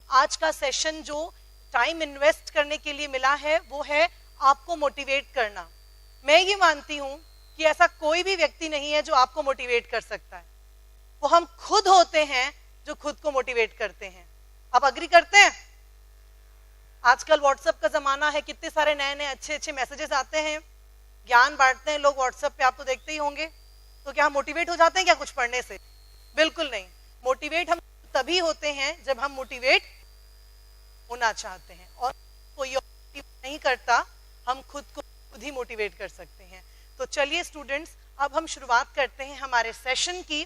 आज का सेशन जो टाइम इन्वेस्ट करने के लिए मिला है वो है आपको मोटिवेट करना। मैं ये मानती हूं कि ऐसा कोई भी व्यक्ति नहीं है जो आपको मोटिवेट कर सकता है, वो हम खुद होते हैं जो खुद को मोटिवेट करते हैं। आप अग्री करते हैं? आजकल व्हाट्सएप का जमाना है, कितने सारे नए नए अच्छे अच्छे मैसेजेस आते हैं, ज्ञान बांटते हैं लोग व्हाट्सएप पे, आप तो देखते ही होंगे। तो क्या हम मोटिवेट हो जाते हैं क्या कुछ पढ़ने से? बिल्कुल नहीं। मोटिवेट हम तभी होते हैं जब हम मोटिवेट होना चाहते हैं, और कोई और नहीं करता, हम खुद को खुद ही मोटिवेट कर सकते हैं। तो चलिए स्टूडेंट्स, अब हम शुरुआत करते हैं हमारे सेशन की।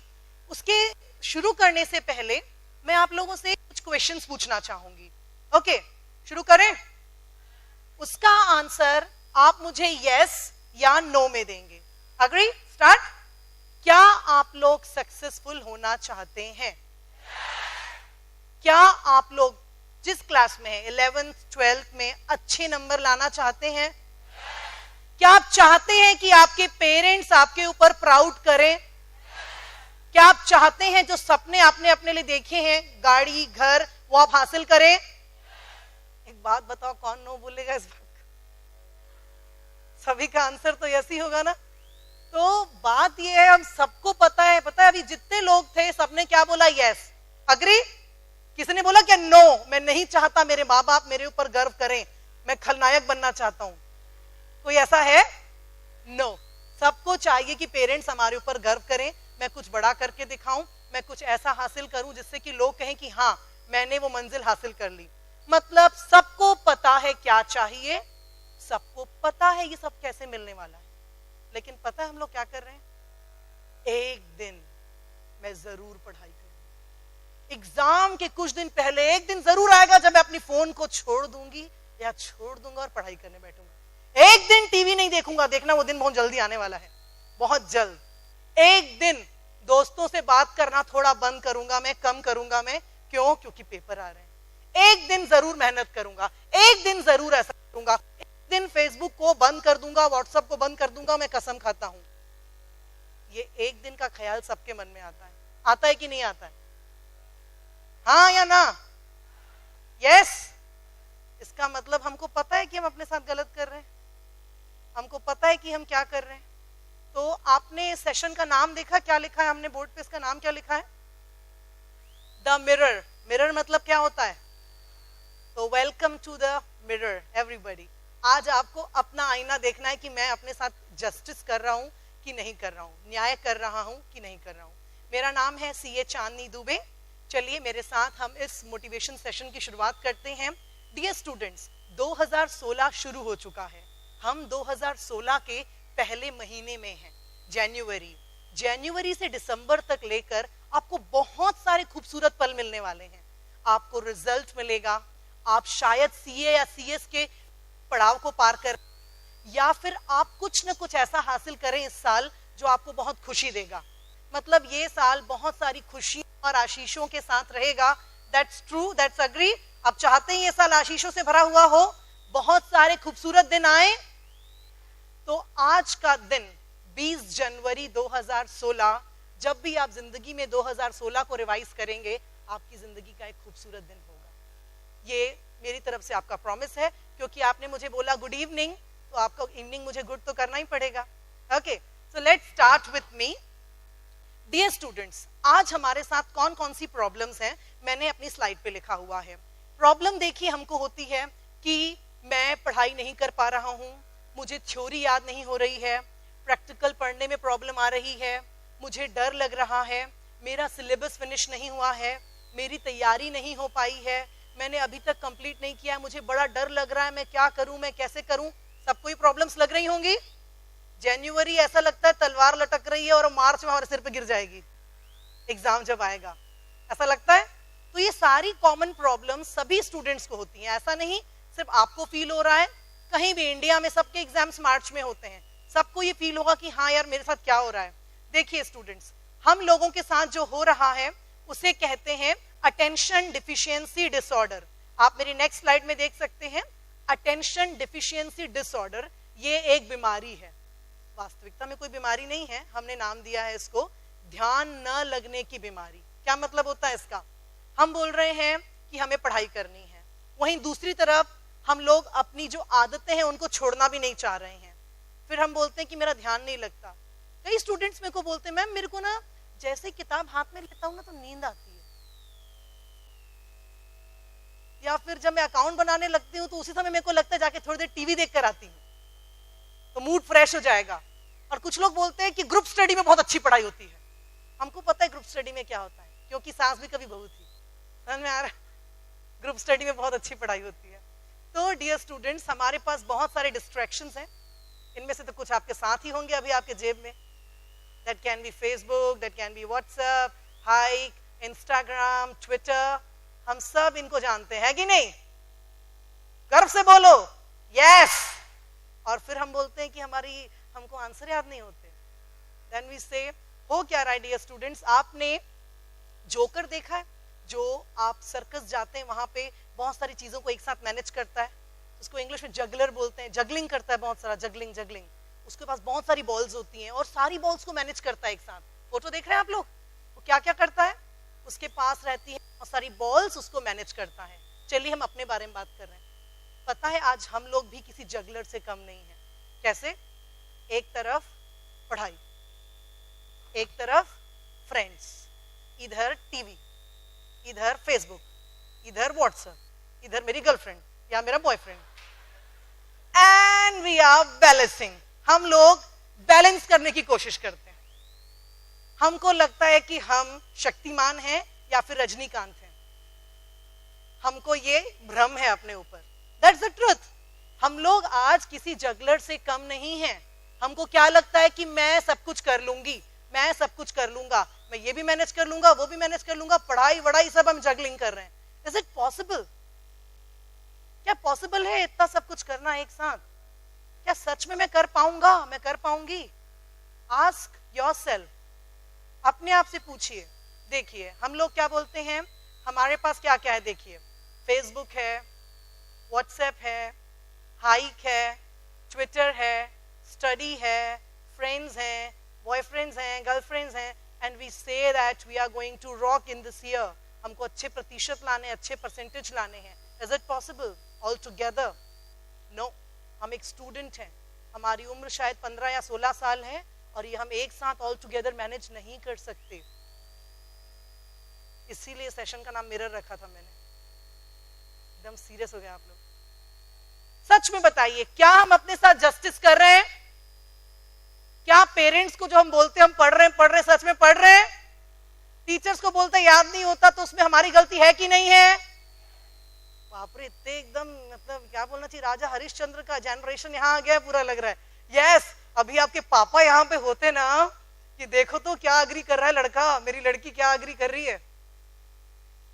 उसके शुरू करने से पहले मैं आप लोगों से कुछ क्वेश्चंस पूछना चाहूंगी। ओके, शुरू करें? उसका आंसर आप मुझे यस या नो में देंगे। अग्री? स्टार्ट। क्या आप लोग सक्सेसफुल होना चाहते हैं? क्या आप लोग जिस क्लास में है 11th 12th में अच्छे नंबर लाना चाहते हैं? क्या आप चाहते हैं कि आपके पेरेंट्स आपके ऊपर प्राउड करें? क्या आप चाहते हैं जो सपने आपने अपने लिए देखे हैं, गाड़ी घर, वो आप हासिल करें? एक बात बताओ, कौन नो बोलेगा इस बात का? सभी का आंसर तो यस ही होगा ना। तो बात ये है, हम सबको पता है अभी जितने लोग थे सबने क्या बोला? यस। अग्री? किसी ने बोला क्या नो, मैं नहीं चाहता मेरे माँ बाप मेरे ऊपर गर्व करें, मैं खलनायक बनना चाहता हूं? कोई ऐसा है? नो। सबको चाहिए कि पेरेंट्स हमारे ऊपर गर्व करें, मैं कुछ बड़ा करके दिखाऊं, मैं कुछ ऐसा हासिल करूं जिससे कि लोग कहें कि हाँ मैंने वो मंजिल हासिल कर ली। मतलब सबको पता है क्या चाहिए, सबको पता है ये सब कैसे मिलने वाला है, लेकिन पता है हम लोग क्या कर रहे हैं? एक दिन मैं जरूर पढ़ाई करूंगा, एग्जाम के कुछ दिन पहले एक दिन जरूर आएगा जब मैं अपनी फोन को छोड़ दूंगी या छोड़ दूंगा और पढ़ाई करने बैठूंगा। एक दिन टीवी नहीं देखूंगा, देखना वो दिन बहुत जल्दी आने वाला है, बहुत जल्द। एक दिन दोस्तों से बात करना थोड़ा बंद करूंगा मैं, कम करूंगा मैं। क्यों? क्योंकि पेपर आ रहे हैं। एक दिन जरूर मेहनत करूंगा, एक दिन जरूर ऐसा करूंगा, एक दिन फेसबुक को बंद कर दूंगा, व्हाट्सएप को बंद कर दूंगा, मैं कसम खाता हूं। ये एक दिन का ख्याल सबके मन में आता है कि नहीं आता है? हाँ या ना? यस। इसका मतलब हमको पता है कि हम अपने साथ गलत कर रहे हैं, हमको पता है कि हम क्या कर रहे हैं। तो आपने सेशन का नाम देखा, क्या लिखा है हमने बोर्ड पे? इसका नाम क्या लिखा है? The mirror. मिरर मतलब क्या होता है? तो welcome to the mirror everybody. आज आपको अपना आईना देखना है कि मैं अपने साथ जस्टिस कर रहा हूं कि नहीं कर रहा हूं, न्याय कर रहा हूं कि नहीं कर रहा हूं। मेरा नाम है सीए चांदनी दुबे। चलिए मेरे साथ हम इस मोटिवेशन सेशन की शुरुआत करते हैं। डियर स्टूडेंट्स, 2016 शुरू हो चुका है, हम 2016 के पहले महीने में हैं, जनवरी से दिसंबर तक लेकर आपको बहुत सारे खूबसूरत पल मिलने वाले हैं। आपको रिजल्ट मिलेगा, आप शायद सीए या सीएस के पड़ाव को पार कर, या फिर आप कुछ न कुछ ऐसा हासिल करें इस साल जो आपको बहुत खुशी देगा। मतलब ये साल बहुत सारी खुशी और आशीषों के साथ रहेगा। That's true, that's agree. आप चाहते हैं ये साल आशीषों से भरा हुआ हो, बहुत सारे खूबसूरत दिन आए। तो आज का दिन 20 जनवरी 2016, जब भी आप जिंदगी में 2016 को रिवाइज करेंगे, आपकी जिंदगी का एक खूबसूरत दिन होगा। ये मेरी तरफ से आपका प्रॉमिस है, क्योंकि आपने मुझे बोला गुड इवनिंग, तो आपका इवनिंग मुझे गुड तो करना ही पड़ेगा। Okay, so let's start with me. Dear students, आज हमारे साथ कौन कौन सी प्रॉब्लम्स हैं मैंने अपनी स्लाइड पे लिखा हुआ है। प्रॉब्लम देखिए हमको होती है कि मैं पढ़ाई नहीं कर पा रहा हूँ, मुझे थ्योरी याद नहीं हो रही है, प्रैक्टिकल पढ़ने में प्रॉब्लम आ रही है, मुझे डर लग रहा है, मेरा सिलेबस फिनिश नहीं हुआ है, मेरी तैयारी नहीं हो पाई है, मैंने अभी तक कंप्लीट नहीं किया, मुझे बड़ा डर लग रहा है, मैं क्या करूं, मैं कैसे करूं। सबको ही प्रॉब्लम्स लग रही होंगी। जनवरी ऐसा लगता है तलवार लटक रही है और मार्च में हमारे सिर पे गिर जाएगी एग्जाम जब आएगा, ऐसा लगता है। तो ये सारी कॉमन प्रॉब्लम्स सभी स्टूडेंट्स को होती हैं, ऐसा नहीं सिर्फ आपको फील हो रहा है। कहीं भी इंडिया में सबके एग्जाम्स मार्च में होते हैं, सबको ये फील होगा कि हाँ यार मेरे साथ क्या हो रहा है। देखिए स्टूडेंट्स, हम लोगों के साथ जो हो रहा है उसे कहते हैं अटेंशन डिफिशियंसी डिसऑर्डर। आप मेरी नेक्स्ट स्लाइड में देख सकते हैं, अटेंशन डिफिशियंसी डिसऑर्डर ये एक बीमारी है। वास्तविकता में कोई बीमारी नहीं है, हमने नाम दिया है इसको ध्यान न लगने की बीमारी। क्या मतलब होता है इसका? हम बोल रहे हैं कि हमें पढ़ाई करनी है, वहीं दूसरी तरफ हम लोग अपनी जो आदतें हैं उनको छोड़ना भी नहीं चाह रहे हैं। फिर हम बोलते हैं कि मेरा ध्यान नहीं लगता। कई स्टूडेंट्स मेरे को बोलते हैं मैम मेरे को ना जैसे किताब हाथ में लेता हूँ ना तो नींद आती है, या फिर जब मैं अकाउंट बनाने लगती हूँ तो उसी समय मेरे को लगता है जाके थोड़ी देर टीवी देख कर आती हूँ तो मूड फ्रेश हो जाएगा। और कुछ लोग बोलते हैं कि ग्रुप स्टडी में बहुत अच्छी पढ़ाई होती है। हमको पता है ग्रुप स्टडी में क्या होता है, क्योंकि सास भी कभी बहू थी, समझ में आ रहा है? ग्रुप स्टडी में बहुत अच्छी पढ़ाई होती है। तो डियर स्टूडेंट्स, हमारे पास बहुत सारे डिस्ट्रैक्शंस हैं, इनमें से तो कुछ आपके साथ ही होंगे अभी आपके जेब में। That can be Facebook, that can be WhatsApp, hike, Instagram, Twitter, हम सब इनको जानते हैं कि नहीं? गर्व से बोलो यस। और फिर हम बोलते हैं कि हमको आंसर याद नहीं होते। देन वी से हो क्या रहा है डियर स्टूडेंट्स, आपने जोकर देखा है? जो आप सर्कस जाते हैं वहां पे बहुत सारी चीजों को एक साथ मैनेज करता है, उसको इंग्लिश में जगलर बोलते हैं, जगलिंग करता है बहुत सारा, जगलिंग। उसके पास बहुत सारी बॉल्स होती हैं और सारी बॉल्स को मैनेज करता है एक साथ। फोटो देख रहे हैं आप लोग? वो क्या क्या करता है, उसके पास रहती है और सारी बॉल्स उसको मैनेज करता है। चलिए हम अपने बारे में बात कर रहे हैं। पता है आज हम लोग भी किसी जगलर से कम नहीं है। कैसे? एक तरफ पढ़ाई, एक तरफ फ्रेंड्स, इधर टीवी, इधर फेसबुक, इधर व्हाट्सएप, इधर मेरी गर्लफ्रेंड या मेरा boyfriend, and we are balancing. हम लोग बैलेंस करने की कोशिश करते हैं। हमको लगता है कि हम शक्तिमान हैं या फिर रजनीकांत हैं। हमको ये भ्रम है अपने ऊपर। That's the truth. हम लोग आज किसी जगलर से कम नहीं हैं। हमको क्या लगता है कि मैं सब कुछ कर लूंगी, मैं सब कुछ कर लूंगा, मैं ये भी मैनेज कर लूंगा, वो भी मैनेज कर लूंगा, पढ़ाई वढ़ाई सब हम जगलिंग कर रहे हैं। Is it possible? क्या पॉसिबल है इतना सब कुछ करना एक साथ? क्या सच में मैं कर पाऊंगा, मैं कर पाऊंगी? आस्क योरसेल्फ, अपने आप से पूछिए। देखिए हम लोग क्या बोलते हैं, हमारे पास क्या क्या है। देखिए फेसबुक है, व्हाट्सएप है, हाइक है, ट्विटर है, स्टडी है, फ्रेंड्स हैं, बॉयफ्रेंड्स हैं, गर्लफ्रेंड्स हैं, and we say that we are going to rock in this year. हमको अच्छे प्रतिशत लाने, अच्छे परसेंटेज लाने हैं। Is it possible all together? No. हम एक स्टूडेंट हैं, हमारी उम्र शायद 15 या 16 साल है और ये हम एक साथ ऑल टुगेदर मैनेज नहीं कर सकते। इसीलिए सेशन का नाम मिरर रखा था मैंने। एकदम सीरियस हो गए आप लोग। सच में बताइए, क्या हम अपने साथ जस्टिस कर रहे हैं? क्या पेरेंट्स को जो हम बोलते हैं हम पढ़ रहे हैं सच में पढ़ रहे हैं? टीचर्स को बोलते हैं याद नहीं होता, तो उसमें हमारी गलती है कि नहीं है? बाप रे, इतने एकदम मतलब क्या बोलना चाहिए, राजा हरिश्चंद्र का जनरेशन यहाँ आ गया पूरा लग रहा है। यस, अभी आपके पापा यहाँ पे होते ना कि देखो तो क्या अग्री कर रहा है लड़का, मेरी लड़की क्या अग्री कर रही है।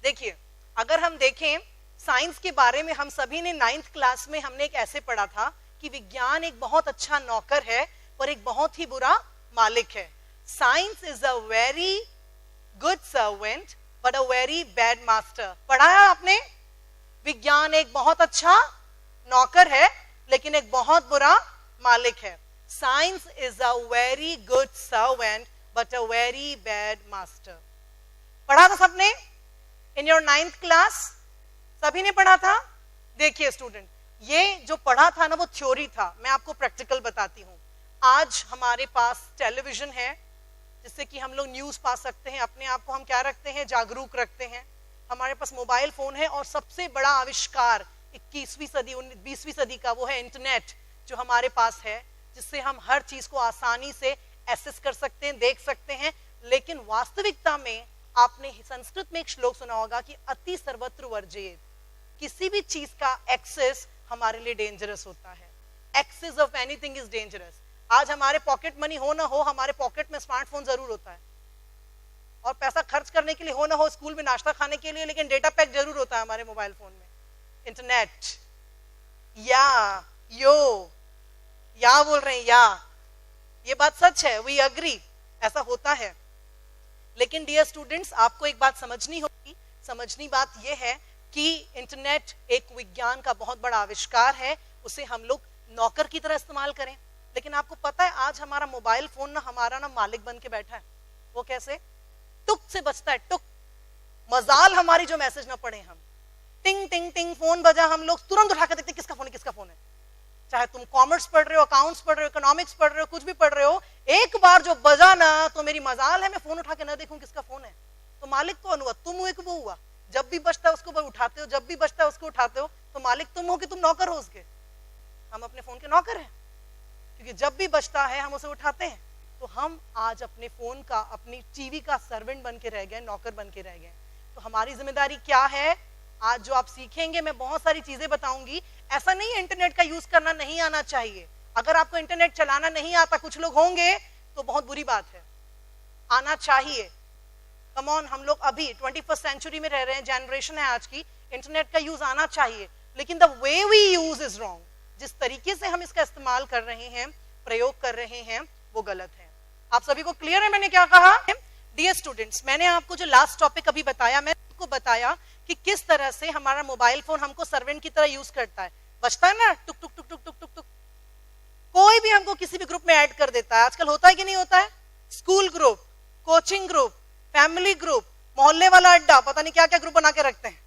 देखिए अगर हम देखें साइंस के बारे में, हम सभी ने 9th क्लास में हमने एक ऐसे पढ़ा था कि विज्ञान एक बहुत अच्छा नौकर है पर एक बहुत ही बुरा मालिक है। Science is a very good servant but a very bad master. पढ़ा है आपने? विज्ञान एक बहुत अच्छा नौकर है लेकिन एक बहुत बुरा मालिक है। Science is a very good servant but a very bad master. पढ़ा था सबने इन योर 9th क्लास? सभी ने पढ़ा था? देखिए स्टूडेंट, ये जो पढ़ा था ना वो थ्योरी था, मैं आपको प्रैक्टिकल बताती हूँ। आज हमारे पास टेलीविजन है जिससे कि हम लोग न्यूज पा सकते हैं, अपने आप को हम क्या रखते हैं, जागरूक रखते हैं। हमारे पास मोबाइल फोन है और सबसे बड़ा आविष्कार 21वीं सदी 20वीं सदी का वो है इंटरनेट जो हमारे पास है, जिससे हम हर चीज को आसानी से एक्सेस कर सकते हैं, देख सकते हैं। लेकिन वास्तविकता में आपने संस्कृत में एक श्लोक सुना होगा कि अति सर्वत्र वर्जेत। किसी भी चीज का एक्सेस हमारे लिए डेंजरस होता है। Excess of anything is dangerous. आज हमारे पॉकेट मनी हो ना हो, हमारे पॉकेट में स्मार्टफोन जरूर होता है, और पैसा खर्च करने के लिए हो ना हो, स्कूल में नाश्ता खाने के लिए, लेकिन डेटा पैक जरूर होता है हमारे मोबाइल फोन में। इंटरनेट या बोल रहे हैं या, ये बात सच है, वी अग्री, ऐसा होता है। लेकिन डियर स्टूडेंट्स, आपको एक बात समझनी होगी। समझनी बात यह है कि इंटरनेट एक विज्ञान का बहुत बड़ा आविष्कार है, उसे हम लोग नौकर की तरह इस्तेमाल करें। लेकिन आपको पता है आज हमारा मोबाइल फोन ना हमारा ना मालिक बन के बैठा है। वो कैसे? टुक से बचता है, टुक। मजाल हमारी जो मैसेज ना पढ़े हम, टिंग टिंग टिंग फोन बजा, हम लोग तुरंत उठा के देखते किसका फोन है, किसका फोन है। चाहे तुम कॉमर्स पढ़ रहे हो, अकाउंट्स पढ़ रहे हो, इकोनॉमिक्स पढ़ रहे हो, कुछ भी पढ़ रहे हो, एक बार जो बजा ना तो मेरी मजाल है मैं फोन उठा के ना देखूं किसका फोन है। तो मालिक कौन हुआ? तुम हुए कि वो हुआ? जब भी बजता है उसको उठाते हो, जब भी बजता है उसको उठाते हो, तो मालिक तुम हो कि तुम नौकर हो उसके? हम अपने फोन के नौकर हैं, क्योंकि जब भी बजता है हम उसे उठाते हैं। तो हम आज अपने फोन का, अपनी टीवी का सर्वेंट बन के रह गए, नौकर बन के रह गए। तो हमारी जिम्मेदारी क्या है? आज जो आप सीखेंगे, मैं बहुत सारी चीजें बताऊंगी। ऐसा नहीं है इंटरनेट का यूज करना नहीं आना चाहिए। अगर आपको इंटरनेट चलाना नहीं आता, कुछ लोग होंगे, तो बहुत बुरी बात है, आना चाहिए। कम ऑन, हम लोग अभी 21st सेंचुरी में रह रहे हैं, जनरेशन है आज की, इंटरनेट का यूज आना चाहिए, लेकिन the way we use is wrong. जिस तरीके से हम इसका इस्तेमाल कर रहे हैं, प्रयोग कर रहे हैं, वो गलत है। आप सभी को क्लियर है मैंने क्या कहा? डियर स्टूडेंट्स, मैंने आपको जो लास्ट टॉपिक अभी बताया, मैंने आपको बताया कि किस तरह से हमारा मोबाइल फोन हमको सर्वेंट की तरह यूज करता है। बजता है ना, टुक टुक टुक टुक टुक टुक टुक, कोई भी हमको किसी भी ग्रुप में ऐड कर देता है। आजकल होता है कि नहीं होता है? School group, coaching group, family group, मोहल्ले वाला अड्डा, पता नहीं क्या क्या ग्रुप बना के रखते हैं,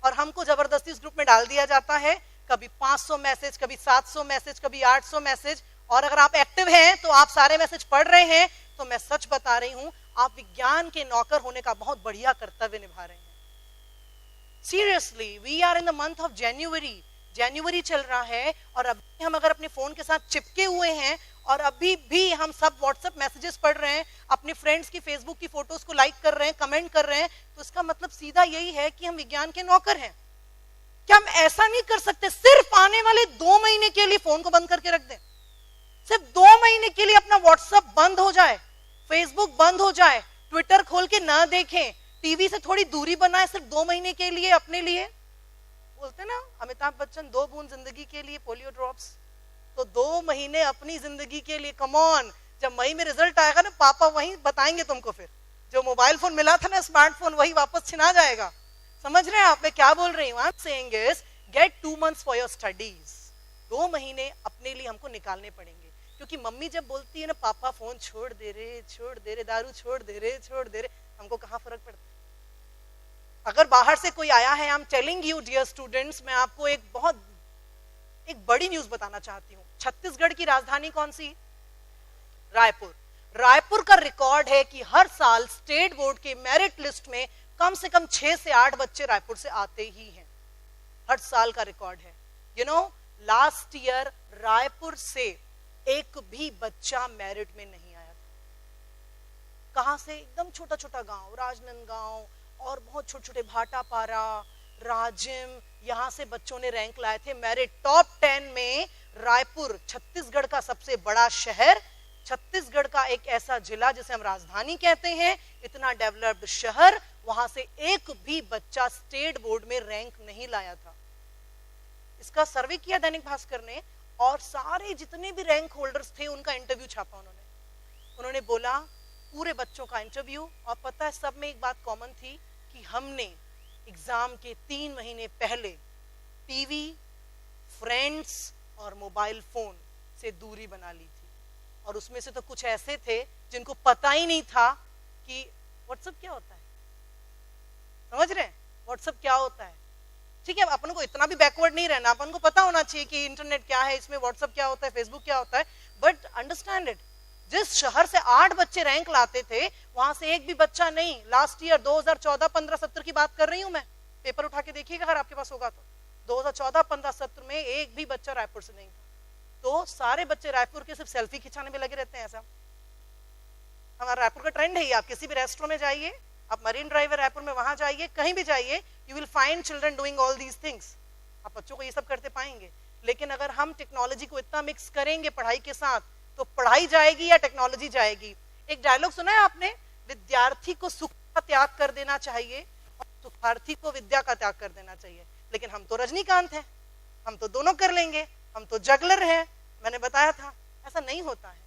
और हमको जबरदस्ती उस ग्रुप में डाल दिया जाता है। कभी 500 मैसेज, कभी 700 मैसेज, कभी 800 मैसेज, और अगर आप एक्टिव हैं तो आप सारे मैसेज पढ़ रहे हैं। तो मैं सच बता रही हूं, आप विज्ञान के नौकर होने का बहुत बढ़िया कर्तव्य निभा रहे हैं। Seriously, we are in the month of January, जनवरी चल रहा है, और अभी हम अगर अपने फोन के साथ चिपके हुए हैं और अभी भी हम सब व्हाट्सएप मैसेजेस पढ़ रहे हैं, अपने फ्रेंड्स की फेसबुक की फोटोज को लाइक कर रहे हैं, कमेंट कर रहे हैं, तो इसका मतलब सीधा यही है कि हम विज्ञान के नौकर हैं। क्या हम ऐसा नहीं कर सकते, सिर्फ आने वाले 2 महीने के लिए फोन को बंद करके रख दें? सिर्फ 2 महीने के लिए अपना व्हाट्सएप बंद हो जाए, फेसबुक बंद हो जाए, ट्विटर खोल के ना देखें, टीवी से थोड़ी दूरी बनाए, सिर्फ 2 महीने के लिए अपने लिए। बोलते ना अमिताभ बच्चन, 2 बूंद जिंदगी के लिए पोलियो ड्रॉप्स, तो 2 महीने अपनी जिंदगी के लिए। कम ऑन, जब मई में रिजल्ट आएगा ना, पापा वहीं बताएंगे तुमको, फिर जो मोबाइल फोन मिला था ना, स्मार्टफोन, वही वापस छिना जाएगा। समझ रहे हैं आप मैं क्या बोल रही हूँ? I am saying is get 2 months for your studies. 2 महीने अपने लिए हमको निकालने पड़ेंगे, क्योंकि मम्मी जब बोलती है ना, पापा फोन छोड़ दे रहे, दारू छोड़ दे रहे, हमको कहाँ फर्क पड़ता है? अगर बाहर से कोई आया है, I am telling you dear students, मैं आपको एक बड़ी न्यूज बताना चाहती हूँ। छत्तीसगढ़ की राजधानी कौन सी? रायपुर। रायपुर का रिकॉर्ड है कि हर साल स्टेट बोर्ड के मेरिट लिस्ट में कम से कम 6 से 8 बच्चे रायपुर से आते ही हैं। हर साल का रिकॉर्ड है। You know, last year Raipur से एक भी बच्चा मेरिट में नहीं आया था। कहां से? एकदम छोटा छोटा गांव, राजनांदगांव और बहुत छोटे छोटे भाटापारा, राजिम, यहां से बच्चों ने रैंक लाए थे मेरिट। टॉप 10 में रायपुर, छत्तीसगढ़ का सबसे बड़ा शहर, छत्तीसगढ़ का एक ऐसा जिला जिसे हम राजधानी कहते हैं, इतना डेवलप्ड शहर, वहां से एक भी बच्चा स्टेट बोर्ड में रैंक नहीं लाया था। इसका सर्वे किया दैनिक भास्कर ने, और सारे जितने भी रैंक होल्डर्स थे उनका इंटरव्यू छापा उन्होंने बोला पूरे बच्चों का इंटरव्यू, और पता है सब में एक बात कॉमन थी कि हमने एग्जाम के 3 महीने पहले टीवी, फ्रेंड्स और मोबाइल फोन से दूरी बना ली थी। और उसमें से तो कुछ ऐसे थे जिनको पता ही नहीं था कि व्हाट्सएप क्या होता है। समझ रहे हैं व्हाट्सएप क्या होता है? ठीक है, अपन को इतना भी बैकवर्ड नहीं रहना, अपन को पता होना चाहिए कि इंटरनेट क्या है, इसमें व्हाट्सएप क्या होता है, फेसबुक क्या होता है, बट अंडरस्टैंड इट। जिस शहर से 8 बच्चे रैंक लाते थे, वहां से एक भी बच्चा नहीं। लास्ट ईयर 2014, 15 सत्र की बात कर रही हूं मैं, पेपर उठा के देखिएगा अगर आपके पास होगा तो। 2014, 15 सत्र में एक भी बच्चा रायपुर से नहीं था। तो सारे बच्चे रायपुर के सिर्फ सेल्फी खिंचाने में लगे रहते हैं। ऐसा हमारा रायपुर का ट्रेंड है। आप किसी भी रेस्टोरेंट में जाइए, आप मरीन ड्राइव रायपुर में वहां जाइए, कहीं भी जाइए, you will find children doing all these things. आप बच्चों को ये सब करते पाएंगे। लेकिन अगर हम टेक्नोलॉजी को इतना मिक्स करेंगे पढ़ाई के साथ, तो पढ़ाई जाएगी या टेक्नोलॉजी जाएगी? एक डायलॉग सुना है आपने, विद्यार्थी को सुख का त्याग कर देना चाहिए और सुखार्थी को विद्या का त्याग कर देना चाहिए। लेकिन हम तो रजनीकांत हैं, हम तो दोनों कर लेंगे, हम तो जगलर हैं। मैंने बताया था ऐसा नहीं होता है।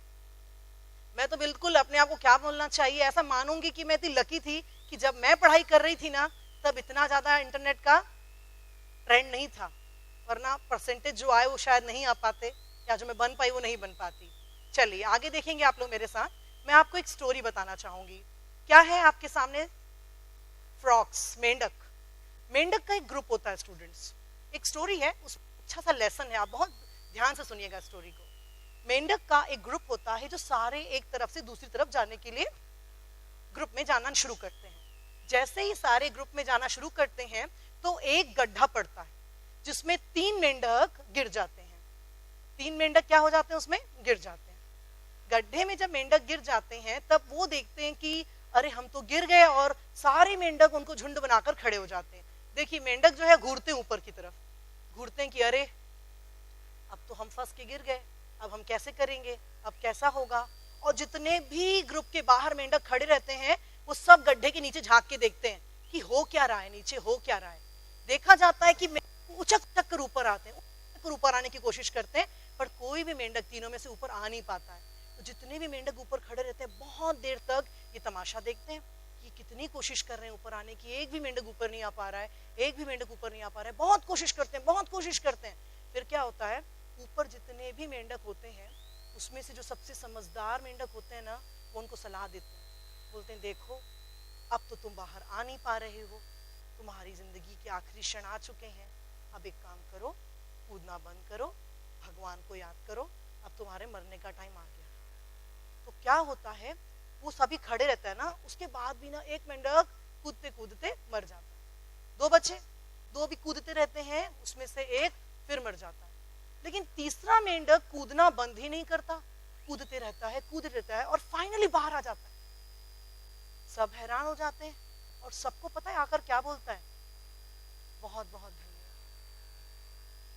मैं तो बिल्कुल अपने आप को क्या बोलना चाहिए, ऐसा मानूंगी कि मैं इतनी लकी थी कि जब मैं पढ़ाई कर रही थी ना, तब इतना ज्यादा इंटरनेट का ट्रेंड नहीं था, वरना परसेंटेज जो आए वो शायद नहीं आ पाते, या जो मैं बन पाई वो नहीं बन पाती। चलिए आगे देखेंगे आप लोग मेरे साथ। मैं आपको एक स्टोरी बताना चाहूंगी। क्या है आपके सामने? फ्रॉक्स, मेंढक। मेंढक का एक ग्रुप होता है स्टूडेंट्स, एक स्टोरी है, उस अच्छा सा लेसन है, आप बहुत ध्यान से सुनिएगा स्टोरी को। मेंढक का एक ग्रुप होता है जो सारे एक तरफ से दूसरी तरफ जाने के लिए ग्रुप में जाना शुरू करते हैं। जैसे ही सारे ग्रुप में जाना शुरू करते हैं तो एक गड्ढा पड़ता है जिसमें 3 मेंढक गिर जाते हैं। 3 मेंढक क्या हो जाते हैं, उसमें गिर जाते हैं। गड्ढे में जब मेंढक गिर जाते हैं तब वो देखते हैं कि अरे हम तो गिर गए, और सारे मेंढक उनको झुंड बनाकर खड़े हो जाते हैं। देखिए मेंढक जो है घूरते हैं ऊपर की तरफ, घूरते हैं कि अरे अब तो हम फंस के गिर गए, अब हम कैसे करेंगे, अब कैसा होगा। और जितने भी ग्रुप के बाहर मेंढक खड़े रहते हैं वो सब गड्ढे के नीचे झांक के देखते हैं कि हो क्या रहा है, नीचे हो क्या रहा है। देखा जाता है कि उचक उचक कर ऊपर आते हैं, ऊपर आने की कोशिश करते हैं, पर कोई भी मेंढक तीनों में से ऊपर आ नहीं पाता है। तो जितने भी मेंढक ऊपर खड़े रहते हैं बहुत देर तक ये तमाशा देखते हैं कि कितनी कोशिश कर रहे हैं ऊपर आने की, एक भी मेंढक ऊपर नहीं आ पा रहा है, एक भी मेंढक ऊपर नहीं आ पा रहा है। बहुत कोशिश करते हैं, बहुत कोशिश करते हैं। फिर क्या होता है, ऊपर जितने भी मेंढक होते हैं उसमें से जो सबसे समझदार मेंढक होते हैं ना, वो उनको सलाह देते हैं, बोलते हैं देखो अब तो तुम बाहर आ नहीं पा रहे हो, तुम्हारी जिंदगी के आखिरी क्षण आ चुके हैं, अब एक काम करो, कूदना बंद करो, भगवान को याद करो, अब तुम्हारे मरने का टाइम आ गया। तो क्या होता है, वो सभी खड़े रहता है ना, उसके बाद भी ना एक मेंढक कूदते कूदते मर जाता है। 2 बचे, 2 भी कूदते रहते हैं, उसमें से एक फिर मर जाता है। लेकिन तीसरा मेंढक कूदना बंद ही नहीं करता, कूदते रहता है, कूदते रहता है, और फाइनली बाहर आ जाता है। सब हैरान हो जाते हैं और सबको पता है आकर क्या बोलता है, बहुत बहुत धन्यवाद,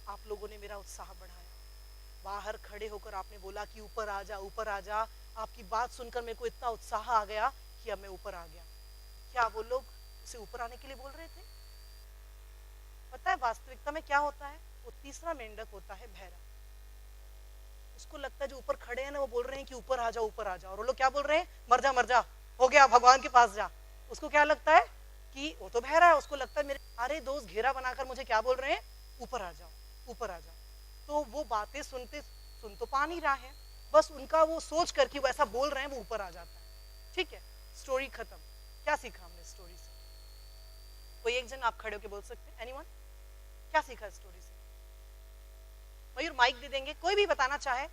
आप लोगों ने मेरा उत्साह बढ़ाया, बाहर खड़े होकर आपने बोला कि ऊपर आ जा, ऊपर आ जा। आपकी बात सुनकर मेरे को इतना उत्साह आ गया कि अब मैं ऊपर आ गया। क्या वो लोग उसे ऊपर आने के लिए बोल रहे थे? पता है वास्तविकता में क्या होता है, वो तीसरा मेंढक होता है बहरा। उसको लगता है जो ऊपर खड़े हैं ना, वो बोल रहे हैं कि ऊपर आ जा, ऊपर आ जा, और वो लोग क्या बोल रहे हैं, मर जा, मर जा, हो गया, भगवान के पास जा। उसको क्या लगता है कि वो तो बहरा है, उसको लगता है मेरे सारे दोस्त घेरा बनाकर मुझे क्या बोल रहे हैं, ऊपर आ जाओ, ऊपर आ जाओ। तो वो बातें सुन तो पा नहीं रहा है, बस उनका वो सोच करके वो ऐसा बोल रहे हैं, वो ऊपर आ जाता है। ठीक है, स्टोरी खत्म। क्या सीखा हमने स्टोरी से? कोई एक जन आप खड़े होकर बोल सकते हैं, एनीवन? क्या सीखा स्टोरी से? मयूर माइक दे देंगे, कोई भी बताना चाहे।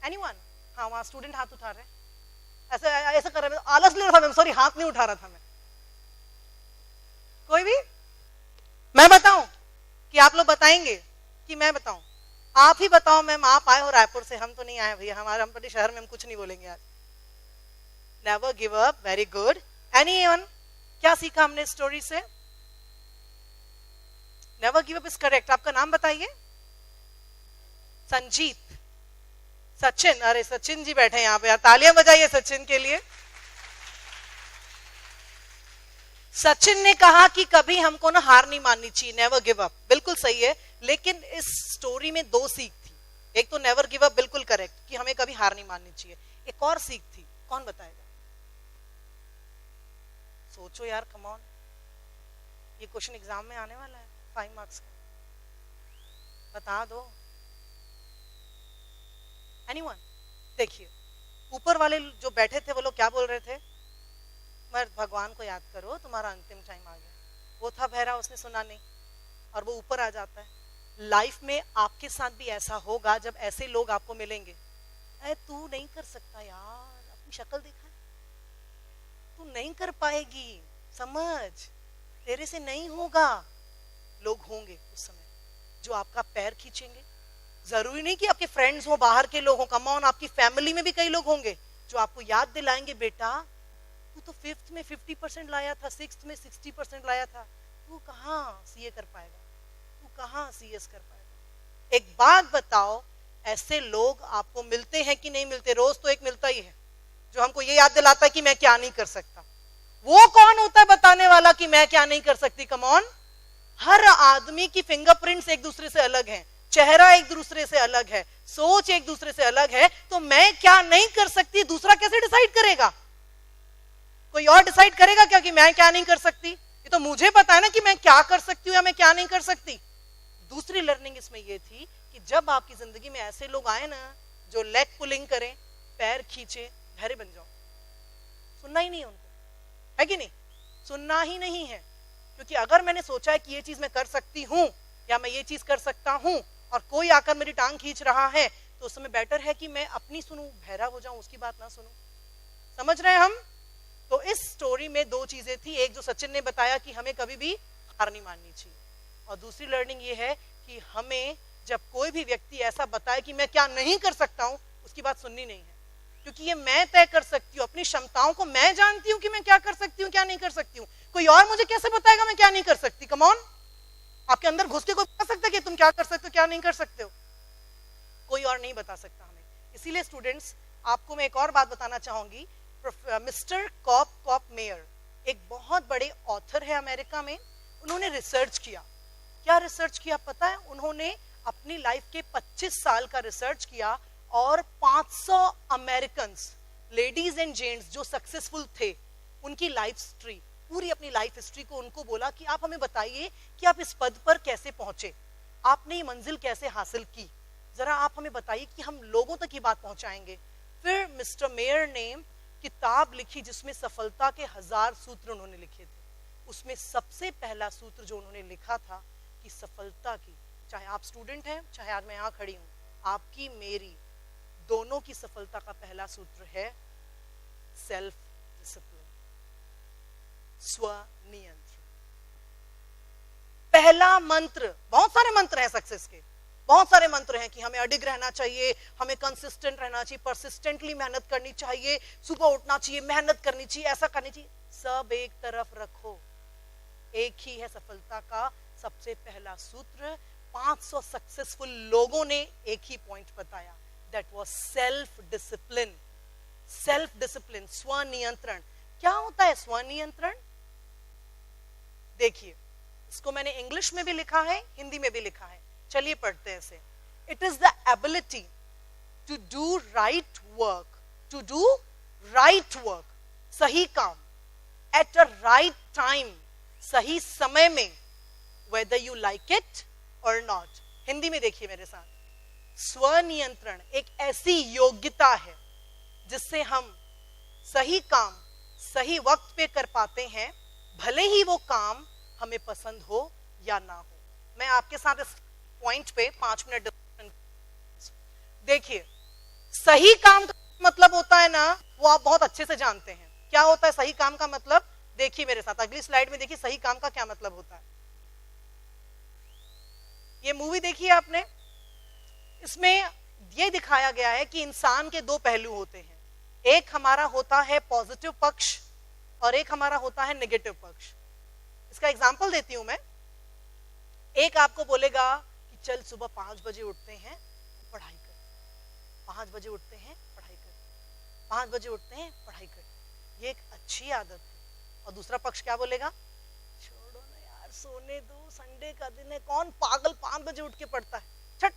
एनीवन? हाँ, वहां स्टूडेंट हाथ उठा रहे, ऐसा कर रहे, आलस ले रहा था मैं, सॉरी हाथ नहीं उठा रहा था मैं। कोई भी? मैं बताऊं कि आप लोग बताएंगे कि मैं बताऊं? आप ही बताओ मैम, आप आए हो रायपुर से, हम तो नहीं आए भैया, हम अपने शहर में हम कुछ नहीं बोलेंगे आज। Never give up, very good. Anyone? क्या सीखा हमने स्टोरी से? Never give up is correct. आपका नाम बताइए। संजीत, सचिन, अरे सचिन जी बैठे हैं यहाँ पे यार, तालियां बजाइए सचिन के लिए। सचिन ने कहा कि कभी हमको ना हार नहीं माननी चाहिए, नेवर गिव अप, बिल्कुल सही है। लेकिन इस स्टोरी में 2 सीख थी, एक तो नेवर गिव अप बिल्कुल करेक्ट कि हमें कभी हार नहीं माननी चाहिए, एक और सीख थी, कौन बताएगा? सोचो यार, कम ऑन, ये क्वेश्चन एग्जाम में आने वाला है 5 मार्क्स का, बता दो। एनीवन? देखिए ऊपर वाले जो बैठे थे वो लोग क्या बोल रहे थे, मर्द भगवान को याद करो, तुम्हारा अंतिम टाइम आ गया। वो था बहरा, उसने सुना नहीं और वो ऊपर आ जाता है। लाइफ में आपके साथ भी ऐसा होगा जब ऐसे लोग आपको मिलेंगे, अरे तू नहीं कर सकता यार, अपनी शक्ल दिखा, तू नहीं कर पाएगी, समझ, तेरे से नहीं होगा। लोग होंगे उस समय जो आपका पैर खींचेंगे। जरूरी नहीं कि आपके फ्रेंड्स हो, बाहर के लोग हो, कम ऑन, आपकी फैमिली में भी कई लोग होंगे जो आपको याद दिलाएंगे, बेटा तू तो 5th में 50% लाया था, 6th में 60% लाया था, तू कहाँ सीए कर पाएगा, तू कहाँ सीएस कर पाएगा। एक बात बताओ, ऐसे लोग आपको मिलते हैं कि नहीं मिलते? रोज तो एक मिलता ही है जो हमको ये याद दिलाता है कि मैं क्या नहीं कर सकता। वो कौन होता है बताने वाला कि मैं क्या नहीं कर सकती? कम ऑन, हर आदमी की फिंगरप्रिंट्स एक दूसरे से अलग हैं, चेहरा एक दूसरे से अलग है, सोच एक दूसरे से अलग है। तो मैं क्या नहीं कर सकती दूसरा कैसे डिसाइड करेगा? कोई और डिसाइड करेगा क्या कि मैं क्या नहीं कर सकती? ये तो मुझे पता है ना कि मैं क्या कर सकती हूँ या मैं क्या नहीं कर सकती। दूसरी लर्निंग इसमें ये थी कि जब आपकी जिंदगी में ऐसे लोग आए ना जो लेग पुलिंग करें, पैर खींचे, बहरे बन जाओ, सुनना ही नहीं उनको, है कि नहीं? सुनना ही नहीं है। क्योंकि अगर मैंने सोचा है कि ये चीज मैं कर सकती हूँ या मैं ये चीज कर सकता हूँ और कोई आकर मेरी टांग खींच रहा है, तो उस समय बेटर है कि मैं अपनी सुनूं, बहरा हो जाऊं, उसकी बात ना सुनूं। समझ रहे हैं हम? तो इस स्टोरी में दो चीजें थी, एक जो सचिन ने बताया कि हमें कभी भी हार नहीं माननी चाहिए, और दूसरी लर्निंग ये है कि हमें जब कोई भी व्यक्ति ऐसा बताए कि मैं क्या नहीं कर सकता हूं, उसकी बात सुननी नहीं है, क्योंकि ये मैं तय कर सकती हूँ। अपनी क्षमताओं को मैं जानती हूँ कि मैं क्या कर सकती हूँ, क्या नहीं कर सकती हूँ। कोई और मुझे कैसे बताएगा मैं क्या नहीं कर सकती? कम ऑन, आपके अंदर घुस के कोई बता सकता है कि तुम क्या कर सकते हो, क्या नहीं कर सकते हो? कोई और नहीं बता सकता हमें। इसीलिए स्टूडेंट्स, आपको मैं एक और बात बताना चाहूंगी। मिस्टर कॉप मेयर एक बहुत बड़े ऑथर है अमेरिका में। उन्होंने रिसर्च किया। क्या रिसर्च किया पता है? उन्होंने अपनी लाइफ के 25 साल का रिसर्च किया और 500 अमेरिकन लेडीज एंड जेंट्स जो सक्सेसफुल थे, उनकी लाइफ हिस्ट्री, पूरी अपनी लाइफ हिस्ट्री को उनको बोला कि आप हमें बताइए कि आप इस पद पर कैसे पहुंचे, आपने ये मंजिल कैसे हासिल की, जरा आप हमें बताइए कि हम लोगों तक ये बात पहुंचाएंगे। फिर मिस्टर मेयर ने किताब लिखी जिसमें सफलता के 1000 सूत्र उन्होंने लिखे थे। उसमें सबसे पहला सूत्र जो उन्होंने लिखा था कि सफलता की, चाहे आप स्टूडेंट हैं, चाहे आज मैं यहाँ खड़ी हूँ, आपकी मेरी दोनों की सफलता का पहला सूत्र है सेल्फ डिसिप्लिन, स्वनियंत्रण। पहला मंत्र, बहुत सारे मंत्र हैं सक्सेस के, बहुत सारे मंत्र हैं कि हमें अडिग रहना चाहिए, हमें कंसिस्टेंट रहना चाहिए, परसिस्टेंटली मेहनत करनी चाहिए, सुबह उठना चाहिए, मेहनत करनी चाहिए, ऐसा करनी चाहिए। सब एक तरफ रखो, एक ही है सफलता का सबसे पहला सूत्र। 500 सक्सेसफुल लोगों ने एक ही पॉइंट बताया, that was self discipline. Self discipline, स्वनियंत्रण। क्या होता है स्वनियंत्रण? देखिए, इसको मैंने इंग्लिश में भी लिखा है, हिंदी में भी लिखा है। चलिए पढ़ते हैं इसे। It is the ability to do right work, to do right work, सही काम, एट अ राइट टाइम, सही समय में, whether you like it or not। Hindi में देखिए मेरे साथ। स्वनियंत्रण एक ऐसी योग्यता है जिससे हम सही काम सही वक्त पे कर पाते हैं, भले ही वो काम हमें पसंद हो या ना हो। मैं आपके साथ इस पॉइंट पे 5 मिनट देखिए। सही काम का मतलब होता है ना, वो आप बहुत अच्छे से जानते हैं। क्या होता है सही काम का मतलब? देखिए मेरे साथ अगली स्लाइड में, देखिए सही काम का क्या मतलब होता है। ये मूवी देखिए आपने, इसमें ये दिखाया गया है कि इंसान के 2 पहलू होते हैं। एक हमारा होता है पॉजिटिव पक्ष और एक हमारा होता है नेगेटिव पक्ष। इसका एग्जांपल देती हूं मैं। एक आपको बोलेगा कि चल सुबह 5 बजे उठते हैं, पढ़ाई कर, 5 बजे उठते हैं, पढ़ाई कर, 5 बजे उठते हैं, पढ़ाई कर। ये एक अच्छी आदत है। और दूसरा पक्ष क्या बोलेगा? छोड़ो ना यार, सोने दो, संडे का दिन है, कौन पागल 5 बजे उठ के पढ़ता है, छट,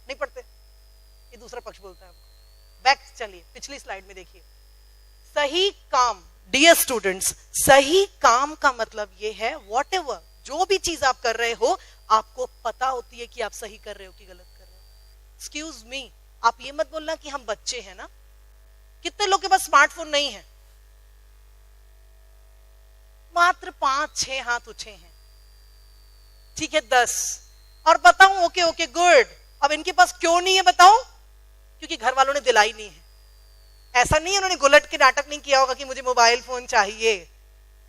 नहीं पढ़ते। ये दूसरा पक्ष बोलता है। बैक चलिए पिछली स्लाइड में देखिए। सही काम, डियर स्टूडेंट्स, सही काम का मतलब ये है व्हाटएवर, जो भी चीज आप कर रहे हो, आपको पता होती है कि आप सही कर रहे हो कि गलत कर रहे हो। एक्सक्यूज मी, आप ये मत बोलना कि हम बच्चे हैं ना। कितने लोग के पास स्मार्टफोन नहीं है? मात्र 5-6 हाथ उठे हैं, ठीक है 10। और बताऊं, ओके ओके गुड। अब इनके पास क्यों नहीं है बताओ? क्योंकि घर वालों ने दिलाई नहीं है। ऐसा नहीं है उन्होंने गुलट के नाटक नहीं किया होगा कि मुझे मोबाइल फोन चाहिए,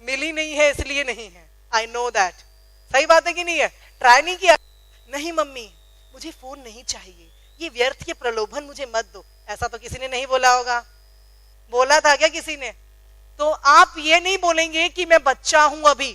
मिली नहीं है इसलिए नहीं है। I know that. सही बात है कि नहीं है? ट्राई नहीं किया, नहीं मम्मी मुझे फोन नहीं चाहिए, ये व्यर्थ के प्रलोभन मुझे मत दो। ऐसा तो किसी ने नहीं बोला होगा। बोला था क्या किसी ने? तो आप ये नहीं बोलेंगे कि मैं बच्चा हूं अभी।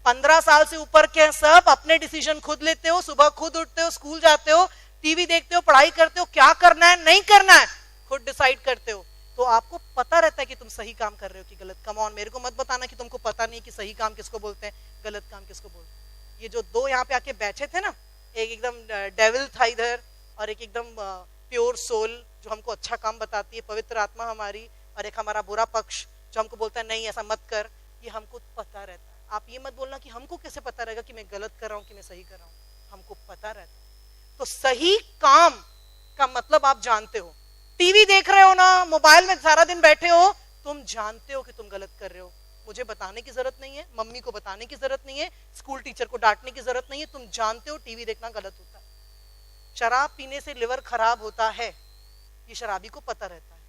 15 साल से ऊपर के सब अपने डिसीजन खुद लेते हो, सुबह खुद उठते हो, स्कूल जाते हो, टीवी देखते हो, पढ़ाई करते हो, क्या करना है नहीं करना है खुद डिसाइड करते हो। तो आपको पता रहता है कि तुम सही काम कर रहे हो कि गलत। कम ऑन, मेरे को मत बताना कि तुमको पता नहीं कि सही काम किसको बोलते हैं, गलत काम किसको बोलते हैं। ये जो 2 यहाँ पे आके बैठे थे ना, एक एकदम डेविल था इधर और एक एकदम प्योर सोल जो हमको अच्छा काम बताती है, पवित्र आत्मा हमारी, और एक हमारा बुरा पक्ष जो हमको बोलता है नहीं ऐसा मत कर। ये हमको पता रहता है। आप ये मत बोलना कि हमको कैसे पता रहेगा कि मैं गलत कर रहा हूँ कि मैं सही कर रहा हूँ। हमको पता रहता है। तो सही काम का मतलब आप जानते हो। टीवी देख रहे हो ना, मोबाइल में सारा दिन बैठे हो, तुम जानते हो कि तुम गलत कर रहे हो। मुझे बताने की जरूरत नहीं है, मम्मी को बताने की जरूरत नहीं है, स्कूल टीचर को डांटने की जरूरत नहीं है। तुम जानते हो टीवी देखना गलत होता है, शराब पीने से लिवर खराब होता है, ये शराबी को पता रहता है।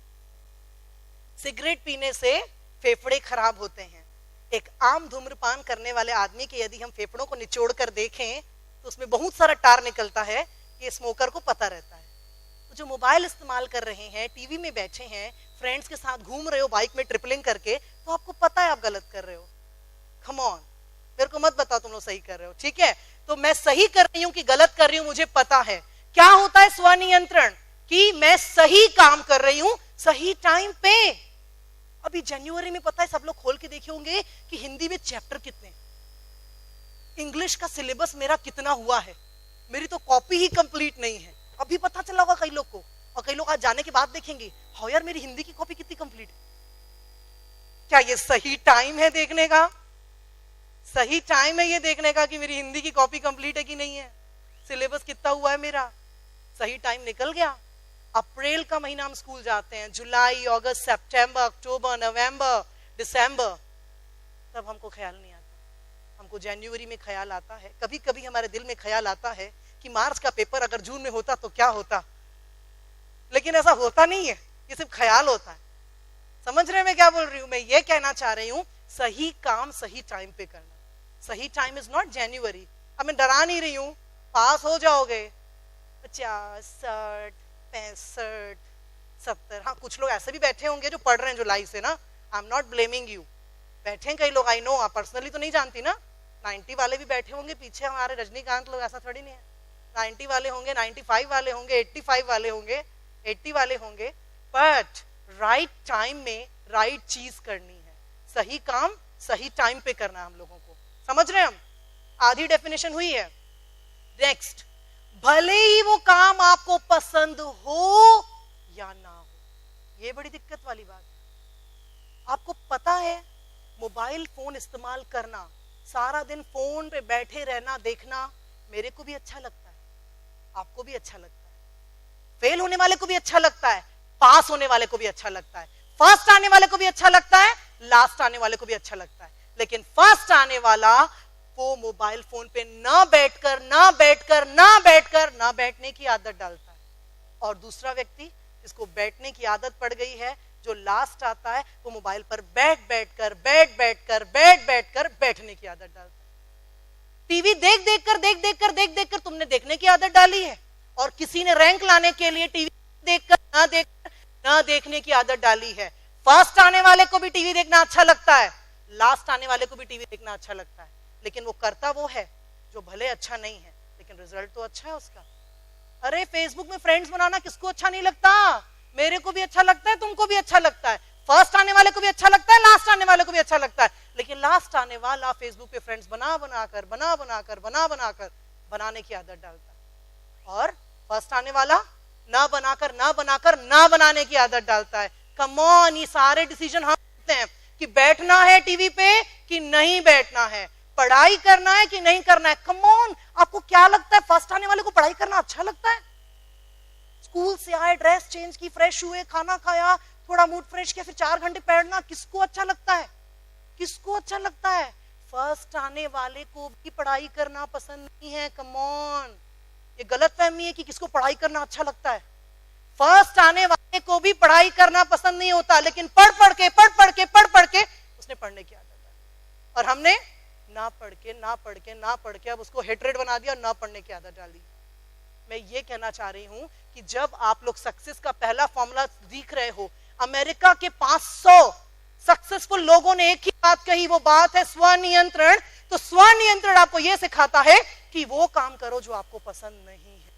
सिगरेट पीने से फेफड़े खराब होते हैं। एक आम धूम्रपान करने वाले आदमी के यदि हम फेफड़ों को निचोड़ कर देखें तो उसमें बहुत सारा टार निकलता है, ये स्मोकर को पता रहता है। तो जो मोबाइल इस्तेमाल कर रहे हैं, टीवी में बैठे हैं, फ्रेंड्स के साथ घूम रहे हो बाइक में ट्रिपलिंग करके, तो आपको पता है आप गलत कर रहे हो। कम ऑन, मेरे को मत बताओ तुम लोग सही कर रहे हो, ठीक है? तो मैं सही कर रही हूं कि गलत कर रही हूं मुझे पता है। क्या होता है स्वनियंत्रण? कि मैं सही काम कर रही हूं सही टाइम पे। अभी जनवरी में पता है सब लोग खोल के देखे होंगे कि हिंदी में चैप्टर कितने, इंग्लिश का सिलेबस मेरा कितना हुआ है, मेरी तो कॉपी ही कंप्लीट नहीं है। अभी पता चला होगा कई लोग को, और कई लोग आज जाने के बाद देखेंगे, हाँ यार मेरी हिंदी की कॉपी कितनी कंप्लीट है। क्या ये सही टाइम है देखने का? सही टाइम है ये देखने का कि मेरी हिंदी की कॉपी कंप्लीट है कि नहीं है, सिलेबस कितना हुआ है मेरा? सही टाइम निकल गया। अप्रैल का महीना हम स्कूल जाते हैं, जुलाई, अगस्त, सितंबर, अक्टूबर, नवंबर, दिसंबर, तब हमको ख्याल नहीं आता। हमको जनवरी में ख्याल आता है। कभी कभी हमारे दिल में ख्याल आता है कि मार्च का पेपर अगर जून में होता तो क्या होता, लेकिन ऐसा होता नहीं है, ये सिर्फ ख्याल होता है। समझ रहे हैं मैं क्या बोल रही हूं? मैं ये कहना चाह रही हूं सही काम सही टाइम पे करना। सही टाइम इज नॉट जनवरी। अब मैं डरा नहीं रही हूं, पास हो जाओगे 50, 60, 65, 70। हाँ, कुछ लोग ऐसे भी बैठे होंगे जो पढ़ रहे हैं जुलाई से ना, I am not blaming you. बैठे हैं कई लोग, आई नो, आप पर्सनली तो नहीं जानती ना। 90 वाले भी बैठे होंगे पीछे हमारे रजनीकांत लोग, ऐसा थोड़ी नहीं है। 90 वाले होंगे, 95 वाले होंगे, 85 वाले होंगे, 80 वाले होंगे, बट राइट टाइम में राइट चीज करनी है। सही काम सही टाइम पे करना है हम लोगों को। समझ रहे हैं हम? आधी डेफिनेशन हुई है। नेक्स्ट, भले ही वो काम आपको पसंद हो या ना हो, ये बड़ी दिक्कत वाली बात है। आपको पता है मोबाइल फोन इस्तेमाल करना, सारा दिन फोन पे बैठे रहना, देखना, मेरे को भी अच्छा लगता है, आपको भी अच्छा लगता है, फेल होने वाले को भी अच्छा लगता है, पास होने वाले को भी अच्छा लगता है, फर्स्ट आने वाले को भी अच्छा लगता है, लास्ट आने वाले को भी अच्छा लगता है। लेकिन फर्स्ट आने वाला वो मोबाइल फोन पे ना बैठने की आदत डालता है, और दूसरा व्यक्ति जिसको बैठने की आदत पड़ गई है, जो लास्ट आता है, वो मोबाइल पर बैठ बैठ कर बैठने की आदत डालता है। टीवी देख देख कर तुमने देखने की आदत डाली है, और किसी ने रैंक लाने के लिए टीवी देखकर ना देखने की आदत डाली है। फर्स्ट आने वाले को भी टीवी देखना अच्छा लगता है, लास्ट आने वाले को भी टीवी देखना अच्छा लगता है, लेकिन वो करता वो है जो भले अच्छा नहीं है, लेकिन रिजल्ट तो अच्छा है उसका। अरे फेसबुक में फ्रेंड्स बनाना किसको अच्छा नहीं लगता? मेरे को भी अच्छा लगता है, तुमको भी अच्छा लगता है, फर्स्ट आने वाले को भी अच्छा लगता है, लास्ट आने वाले को भी अच्छा लगता है, लेकिन लास्ट आने वाला फेसबुक पे फ्रेंड्स बनाकर बनाने की आदत डालता है, और फर्स्ट आने वाला ना बनाने की आदत डालता है। कम ऑन, ये सारे डिसीजन हम लेते हैं कि बैठना है टीवी पे कि नहीं बैठना है, पढ़ाई करना है कि नहीं करना है। कम ऑन, आपको क्या लगता है फर्स्ट आने वाले को पढ़ाई करना अच्छा लगता है? स्कूल से आए, ड्रेस चेंज की, फ्रेश हुए, खाना खाया, थोड़ा मूड फ्रेश किया, फिर 4 घंटे पढ़ना, किसको अच्छा लगता है? किसको अच्छा लगता है? फर्स्ट आने वाले को भी पढ़ाई करना पसंद नहीं है। कम ऑन, ये गलतफहमी है कि किसको पढ़ाई करना अच्छा लगता है। फर्स्ट आने वाले को भी पढ़ाई करना पसंद नहीं होता, लेकिन पढ़ पढ़ के उसने पढ़ने की आदत डाली, और हमने ना पढ़ के अब उसको हेट्रेड बना दिया और ना पढ़ने की आदत डाली। मैं ये कहना चाह रही हूं कि जब आप लोग सक्सेस का पहला फॉर्मूला सीख रहे हो, अमेरिका के 500 सक्सेसफुल लोगों ने एक ही बात कही, वो बात है स्वनियंत्रण। तो स्वनियंत्रण आपको यह सिखाता है कि वो काम करो जो आपको पसंद नहीं है,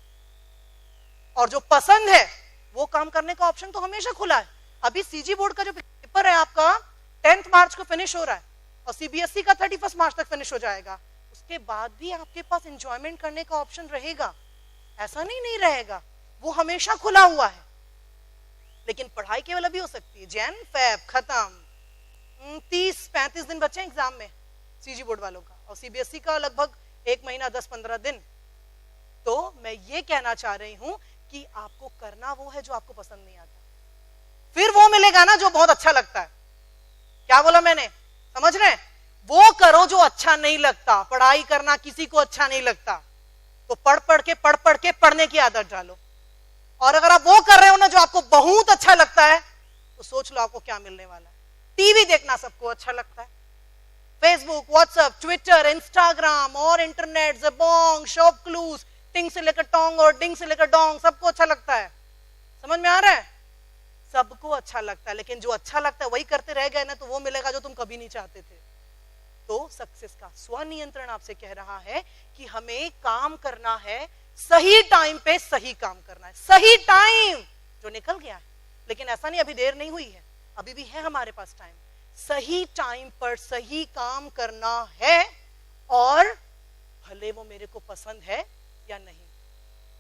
और जो पसंद है वो काम करने का ऑप्शन तो हमेशा खुला है। अभी सीजी बोर्ड का जो पेपर है आपका 10 मार्च को फिनिश हो रहा है, और सीबीएसई का 31 मार्च तक फिनिश हो जाएगा। उसके बाद भी आपके पास एंजॉयमेंट करने का ऑप्शन रहेगा, ऐसा नहीं रहेगा, वो हमेशा खुला हुआ है। लेकिन पढ़ाई केवल अभी हो सकती है, जैन फेब खत्म, 30-35 दिन बचे एग्जाम में सीजी बोर्ड वालों का, और सीबीएसई का लगभग 1 महीना 10-15 दिन। तो मैं ये कहना चाह रही हूं कि आपको करना वो है जो आपको पसंद नहीं आता, फिर वो मिलेगा ना जो बहुत अच्छा लगता है। क्या बोला मैंने? समझ रहे हैं? वो करो जो अच्छा नहीं लगता। पढ़ाई करना किसी को अच्छा नहीं लगता, तो पढ़ पढ़ के पढ़ने की आदत डालो। और अगर आप वो कर रहे हो ना जो आपको बहुत अच्छा लगता है, तो सोच लो आपको क्या मिलने वाला है। टीवी देखना सबको अच्छा लगता है, फेसबुक, व्हाट्सएप, ट्विटर, इंस्टाग्राम और इंटरनेट, ज़बोंग, शॉप क्लूज, टिंग से लेकर टोंग और डिंग से लेकर डोंग, सबको अच्छा लगता है। समझ में आ रहा है? सबको अच्छा लगता है, लेकिन जो अच्छा लगता है वही करते रह गए ना, तो वो मिलेगा जो तुम कभी नहीं चाहते थे। तो सक्सेस का स्वनियंत्रण आपसे कह रहा है कि हमें काम करना है, सही टाइम पे सही काम करना है। सही टाइम जो निकल गया है, लेकिन ऐसा नहीं अभी देर नहीं हुई है, अभी भी है हमारे पास टाइम। सही टाइम पर सही काम करना है, और भले वो मेरे को पसंद है या नहीं।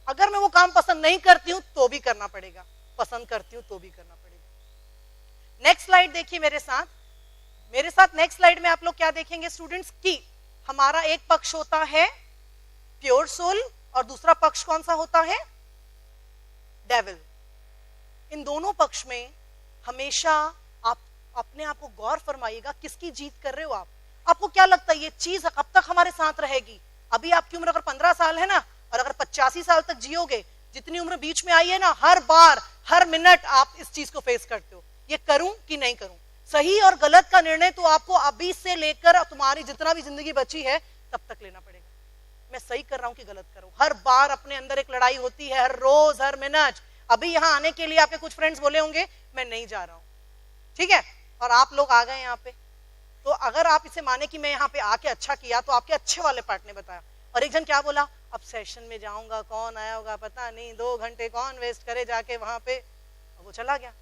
अगर मैं वो काम पसंद नहीं करती हूं तो भी करना पड़ेगा, पसंद करती हूं तो भी करना पड़ेगा। नेक्स्ट स्लाइड देखिए मेरे साथ नेक्स्ट स्लाइड में आप लोग क्या देखेंगे स्टूडेंट्स, की हमारा एक पक्ष होता है प्योर सोल और दूसरा पक्ष कौन सा होता है? डेविल। इन दोनों पक्ष में हमेशा आप अपने आप को गौर फरमाइएगा, किसकी जीत कर रहे हो आप? आपको क्या लगता है ये चीज कब तक हमारे साथ रहेगी? अभी आपकी उम्र अगर 15 साल है ना, और अगर 85 साल तक जियोगे, जितनी उम्र बीच में आई है ना, हर बार हर मिनट आप इस चीज को फेस करते हो, ये करूं कि नहीं करूं। सही और गलत का निर्णय तो आपको अभी से लेकर तुम्हारी जितना भी जिंदगी बची है तब तक लेना पड़ेगा। मैं सही कर रहा हूं कि गलत कर रहा हूं। हर बार अपने अंदर एक लड़ाई होती है, हर रोज हर मिनट। अभी यहां आने के लिए आपके कुछ फ्रेंड्स बोले होंगे मैं नहीं जा रहा हूं, ठीक है, और आप लोग आ गए यहाँ पे, तो अगर आप इसे माने कि मैं यहाँ पे आके अच्छा किया, तो आपके अच्छे वाले पार्ट ने बताया, और एक जन क्या बोला, अब सेशन में जाऊंगा, कौन आया होगा पता नहीं, 2 घंटे कौन वेस्ट करे जाके वहां पे, वो चला गया।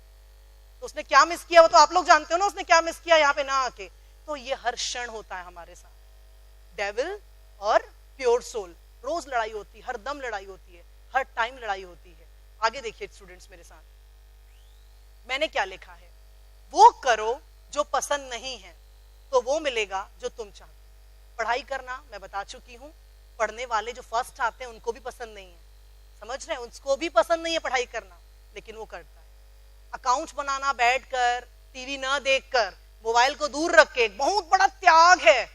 तो उसने क्या मिस किया वो तो आप लोग जानते हो ना, उसने क्या मिस किया यहाँ पे ना आके। तो ये हर क्षण होता है हमारे साथ। डेविल और प्योर सोल, रोज लड़ाई होती है, हर दम लड़ाई होती है, हर टाइम लड़ाई होती है। आगे देखिए स्टूडेंट्स मेरे साथ, मैंने क्या लिखा है, वो करो जो पसंद नहीं है तो वो मिलेगा जो तुम चाहते हो। पढ़ाई करना मैं बता चुकी हूँ, पढ़ने वाले जो फर्स्ट आते हैं उनको भी पसंद नहीं है, समझ रहे हैं, उसको भी पसंद नहीं है पढ़ाई करना, लेकिन वो करता है। अकाउंट्स बनाना बैठकर, टीवी ना देखकर, मोबाइल को दूर रख के, बहुत बड़ा त्याग है,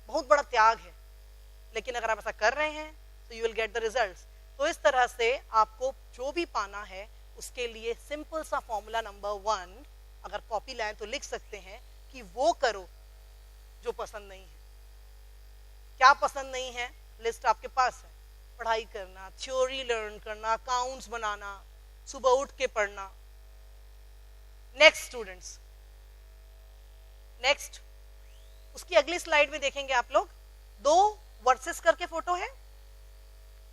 बहुत बड़ा त्याग है, लेकिन अगर आप ऐसा कर रहे हैं तो you will get the results. तो इस तरह से आपको जो भी पाना है उसके लिए सिंपल सा फॉर्मूला नंबर 1 अगर कॉपी लाएं तो लिख सकते हैं कि वो करो जो पसंद नहीं है। क्या पसंद नहीं है? लिस्ट आपके पास है, पढ़ाई करना, थ्योरी लर्न करना, अकाउंट्स बनाना, सुबह उठ के पढ़ना। नेक्स्ट स्टूडेंट्स, नेक्स्ट उसकी अगली स्लाइड में देखेंगे आप लोग, 2 वर्सेस करके फोटो है,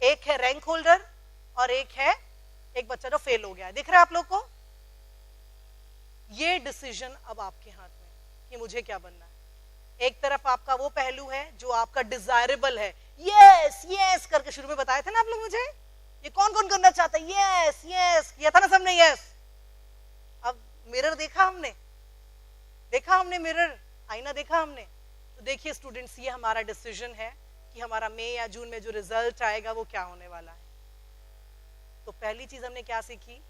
एक है रैंक होल्डर और एक है एक बच्चा जो फेल हो गया है, दिख रहा है आप लोग को? ये डिसीजन अब आपके हाथ में कि मुझे क्या बनना है। एक तरफ आपका वो पहलू है जो आपका डिजायरेबल है, यस यस करके शुरू में बताए थे ना आप लोग मुझे, ये कौन कौन करना चाहता है, यस यस किया था ना सबने, यस। अब मिरर देखा हमने मिरर, आईना देखा हमने, तो देखिए स्टूडेंट्स ये हमारा डिसीजन है कि हमारा मई या जून में जो रिजल्ट आएगा वो क्या होने वाला है। तो पहली चीज हमने क्या सीखी,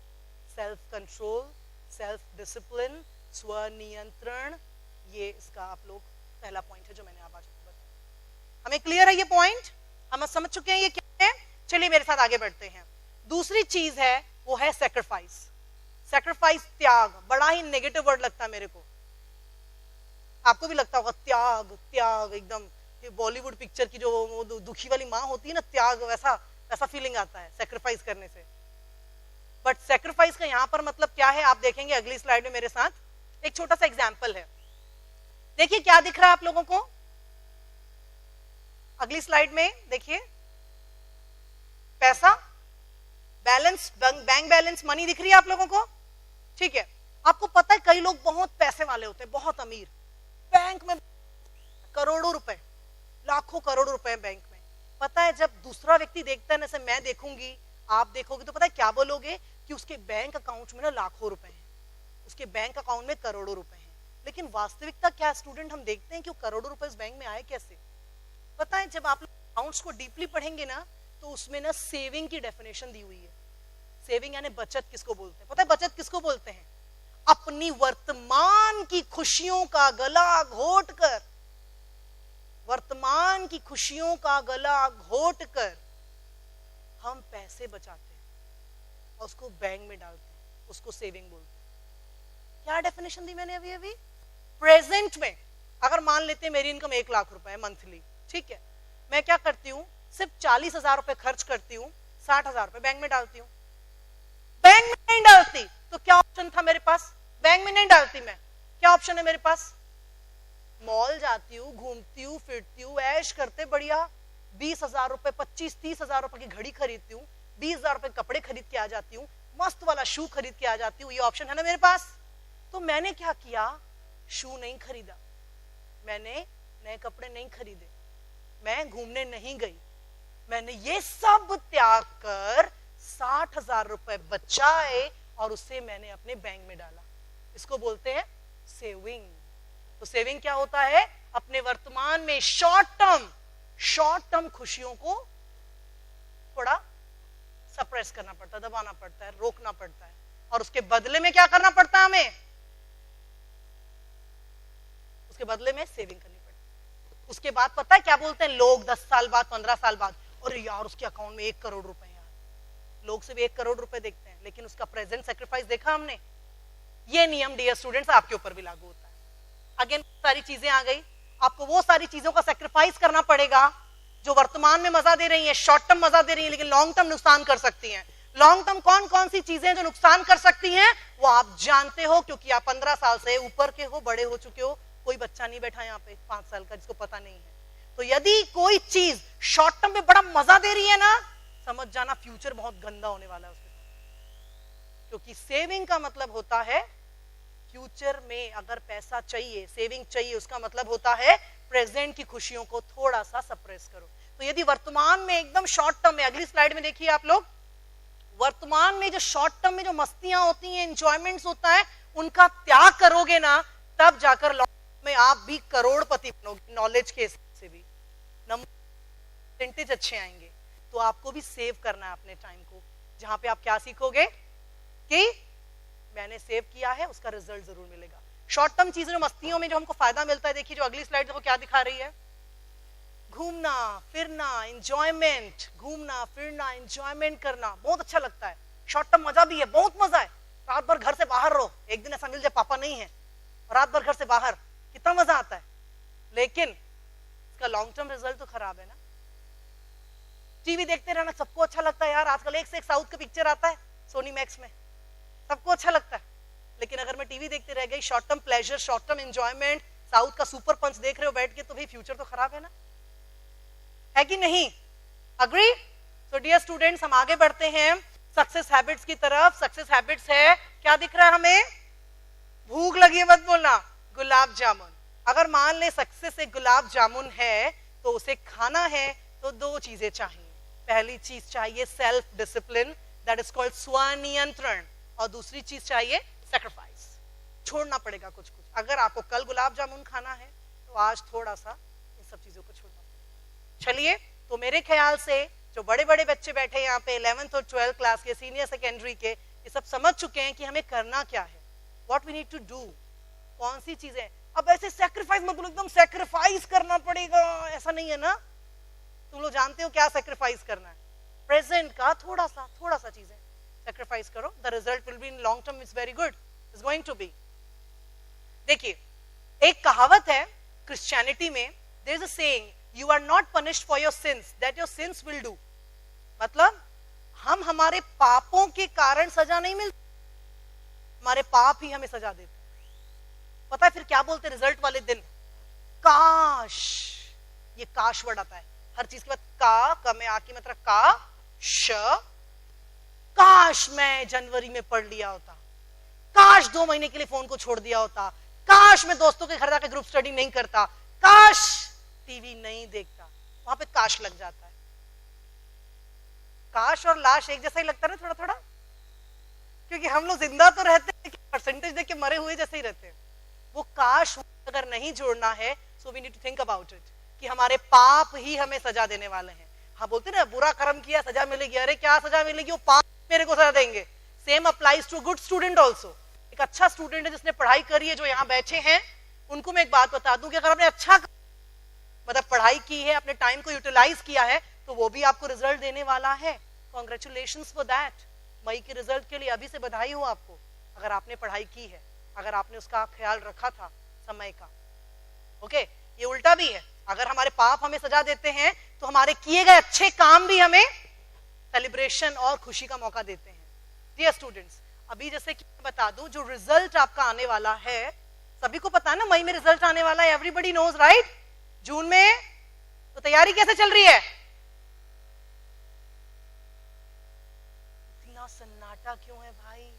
सेल्फ कंट्रोल, सेल्फ डिसिप्लिन, स्वनियंत्रण, ये इसका आप लोग पहला पॉइंट है जो मैंने आप आज आपको बताया। हमें क्लियर है ये पॉइंट, हम समझ चुके हैं ये क्या है। चलिए मेरे साथ आगे बढ़ते हैं। दूसरी चीज है वो है सैक्रिफाइस। सैक्रिफाइस, त्याग, बड़ा ही नेगेटिव वर्ड लगता है मेरे को, आपको भी लगता होगा त्याग, त्याग एकदम बॉलीवुड पिक्चर की जो दुखी वाली माँ होती है ना, त्याग, वैसा फीलिंग आता है सैक्रिफाइस करने से। बट सैक्रिफाइस का यहाँ पर मतलब क्या है आप देखेंगे अगली स्लाइड में मेरे साथ। एक छोटा सा एग्जाम्पल है, देखिए क्या दिख रहा है आप लोगों को अगली स्लाइड में, देखिए पैसा, बैलेंस, बैंक बैलेंस, मनी दिख रही है आप लोगों को, ठीक है। आपको पता है कई लोग बहुत पैसे वाले होते हैं, बहुत अमीर, बैंक में करोड़ों रुपए, लाखों करोड़ रुपए बैंक में। पता है जब दूसरा व्यक्ति देखता है ना, जैसे मैं देखूंगी, आप देखोगे, तो पता है क्या बोलोगे कि उसके बैंक अकाउंट में ना लाखों रुपए हैं, उसके बैंक अकाउंट में करोड़ों रुपए हैं। लेकिन वास्तविकता क्या स्टूडेंट, हम देखते हैं कि वो करोड़ों रुपए इस बैंक में आए कैसे। पता है जब आप अकाउंट्स को डीपली पढ़ेंगे ना, तो उसमें ना सेविंग की डेफिनेशन दी हुई है। सेविंग यानी बचत किसको बोलते हैं? पता है बचत किसको बोलते हैं? अपनी वर्तमान की खुशियों का गला घोट कर, वर्तमान की खुशियों का गला घोट कर हम पैसे बचाते हैं और उसको बैंक में डालते हैं, उसको सेविंग बोलते हैं। क्या डेफिनेशन दी मैंने अभी अभी? प्रेजेंट में अगर मान लेते हैं मेरी इनकम 1 लाख रुपए है मंथली, ठीक है, मैं क्या करती हूँ, सिर्फ 40,000 रुपए खर्च करती हूँ, 60,000 रुपए बैंक में डालती हूँ। बैंक में नहीं डालती तो क्या ऑप्शन था मेरे पास? बैंक में नहीं डालती मैं, क्या ऑप्शन है मेरे पास? मॉल जाती हूँ, घूमती हूँ, फिरती हूँ, ऐश करते बढ़िया, 20,000 रुपए 25-30,000 रुपए की घड़ी खरीदती हूँ, 20,000 रुपए कपड़े खरीद के आ जाती हूँ, मस्त वाला शू खरीद के आ जाती हूँ, ये ऑप्शन है ना मेरे पास। तो मैंने क्या किया, शू नहीं खरीदा, मैंने नए कपड़े नहीं खरीदे, मैं घूमने नहीं गई, मैंने ये सब त्याग कर 60,000 रुपए बचाए और उससे मैंने अपने बैंक में डाला। इसको बोलते हैं सेविंग। तो सेविंग क्या होता है? अपने वर्तमान में शॉर्ट टर्म खुशियों को थोड़ा सप्रेस करना पड़ता है, दबाना पड़ता है, रोकना पड़ता है, और उसके बदले में क्या करना पड़ता है हमें? उसके बदले में सेविंग करनी पड़ती है। उसके बाद पता है क्या बोलते हैं लोग 10 साल बाद, 15 साल बाद, अरे यार उसके अकाउंट में 1 करोड़ रुपए यार। लोग सिर्फ 1 करोड़ रुपए देखते हैं, लेकिन उसका प्रेजेंट सेक्रीफाइस देखा हमने? ये नियम डियर स्टूडेंट्स आपके ऊपर भी लागू होता है। अगेन सारी चीजें आ गई, आपको वो सारी चीजों का सेक्रीफाइस करना पड़ेगा जो वर्तमान में मजा दे रही है, शॉर्ट टर्म मजा दे रही है, लेकिन लॉन्ग टर्म नुकसान कर सकती हैं। लॉन्ग टर्म कौन कौन सी चीजें जो नुकसान कर सकती हैं वो आप जानते हो, क्योंकि आप 15 साल से ऊपर के हो, बड़े हो चुके हो। कोई बच्चा नहीं बैठा यहाँ पे 5 साल का जिसको पता नहीं है। तो यदि कोई चीज शॉर्ट टर्म में बड़ा मजा दे रही है ना, समझ जाना फ्यूचर बहुत गंदा होने वाला है उसके साथ। क्योंकि सेविंग का मतलब होता है फ्यूचर में अगर पैसा चाहिए, सेविंग चाहिए, उसका मतलब होता है प्रेजेंट की खुशियों को थोड़ा सा सप्रेस करो। तो यदि वर्तमान में एकदम शॉर्ट टर्म में, अगली स्लाइड में देखिए आप लोग, वर्तमान में जो शॉर्ट टर्म में जो मस्तियां होती हैं, एंजॉयमेंट्स होता है, उनका त्याग करोगे ना, तब जाकर लॉन्ग में आप भी करोड़पति बनोगे। नॉलेज के हिसाब से भी परसेंटेज अच्छे आएंगे। तो आपको भी सेव करना है अपने टाइम को, जहां पे आप क्या सीखोगे कि मैंने सेव किया है, उसका रिजल्ट जरूर मिलेगा। शॉर्ट टर्म चीजें जो मस्तियों में जो हमको फायदा मिलता है, देखिए जो अगली स्लाइड देखो क्या दिखा रही है, घूमना फिरना, एंजॉयमेंट, घूमना फिरना, एंजॉयमेंट करना बहुत अच्छा लगता है। शॉर्ट टर्म मजा भी है, बहुत मजा है। रात भर घर से बाहर रहो, एक दिन ऐसा मिल जाए पापा नहीं है, रात भर घर से बाहर, कितना मजा आता है। लेकिन इसका लॉन्ग टर्म रिजल्ट तो खराब है ना। टीवी देखते रहना सबको अच्छा लगता है यार, आजकल एक से एक साउथ का पिक्चर आता है सोनी मैक्स में, सबको अच्छा लगता है। लेकिन अगर मैं टीवी देखते रह गई, short term pleasure, short term enjoyment, south का सुपर पंच देख रहे हो बैठ के, तो भाई फ्यूचर तो खराब है ना, है कि नहीं? अग्री? सो डियर स्टूडेंट्स, हम आगे बढ़ते हैं सक्सेस हैबिट्स की तरफ। सक्सेस हैबिट्स है, क्या दिख रहा है हमें? भूख लगी है मत बोलना, गुलाब जामुन। अगर मान ले सक्सेस एक गुलाब जामुन है, तो उसे खाना है तो 2 चीजें चाहिए। पहली चीज चाहिए self discipline, that is called स्वनियंत्रण, और दूसरी चीज चाहिए सैक्रिफाइस, छोड़ना पड़ेगा कुछ कुछ। अगर आपको कल गुलाब जामुन खाना है तो आज थोड़ा सा इन सब चीजों को छोड़ना पड़ेगा। चलिए, तो मेरे ख्याल से जो बड़े बड़े बच्चे बैठे यहाँ पे 11th और 12th क्लास के, सीनियर सेकेंडरी के, ये सब समझ चुके हैं कि हमें करना क्या है, what we need to do, कौन सी चीजें। अब ऐसे सैक्रिफाइस मत बोलो, एकदम सैक्रिफाइस करना पड़ेगा, ऐसा नहीं है ना। तुम लोग जानते हो क्या सैक्रिफाइस करना है? प्रेजेंट का थोड़ा सा चीजें सैक्रिफाइस करो, the result will be in long term is very good, is going to be. देखिए, एक कहावत है क्रिश्चियनिटी में, there is a saying, you are not punished for your sins, that your sins will do. मतलब हम हमारे पापों के कारण सजा नहीं मिलती, हमारे पाप ही हमें सजा देते हैं। पता है फिर क्या बोलते रिजल्ट वाले दिन? काश, ये काश वर्ड आता है हर चीज के बाद, का में आके मतलब काश, काश मैं जनवरी में पढ़ लिया होता, काश 2 महीने के लिए फोन को छोड़ दिया होता, काश मैं दोस्तों के घर जाकर ग्रुप स्टडी नहीं करता, काश टीवी नहीं देखता। वहां पे काश लग जाता है। काश और लाश एक जैसा ही लगता है ना, थोड़ा थोड़ा, क्योंकि हम लोग जिंदा तो रहते हैं लेकिन परसेंटेज देख के मरे हुए जैसे ही रहते हैं। वो काश अगर नहीं जोड़ना है, so we need to think about it, कि हमारे पाप ही हमें सजा देने वाले हैं। हाँ, बोलते ना बुरा कर्म किया सजा मिलेगी, अरे क्या सजा मिलेगी, वो पाप मेरे को सजा देंगे। Same applies to good student also. एक अच्छा स्टूडेंट है जिसने पढ़ाई करी है, जो यहाँ बैठे हैं, उनको मैं एक बात बता दूं कि अगर आपने अच्छा मतलब पढ़ाई की है, अपने टाइम को यूटिलाइज किया है, तो वो भी आपको रिजल्ट देने वाला है। Congratulations for that. मई के रिजल्ट के लिए अभी से बधाई हो आपको, अगर आपने पढ़ाई की है, अगर आपने उसका ख्याल रखा था समय का। ओके, ये उल्टा भी है, अगर हमारे पाप हमें सजा देते हैं तो हमारे किए गए अच्छे काम भी हमें सेलिब्रेशन और खुशी का मौका देते हैं। डियर स्टूडेंट्स, अभी जैसे कि मैं बता दूं, जो रिजल्ट आपका आने वाला है, सभी को पता है ना मई में रिजल्ट आने वाला है, एवरीबडी नोज राइट। जून में तो तैयारी कैसे चल रही है? इतना सन्नाटा क्यों है भाई?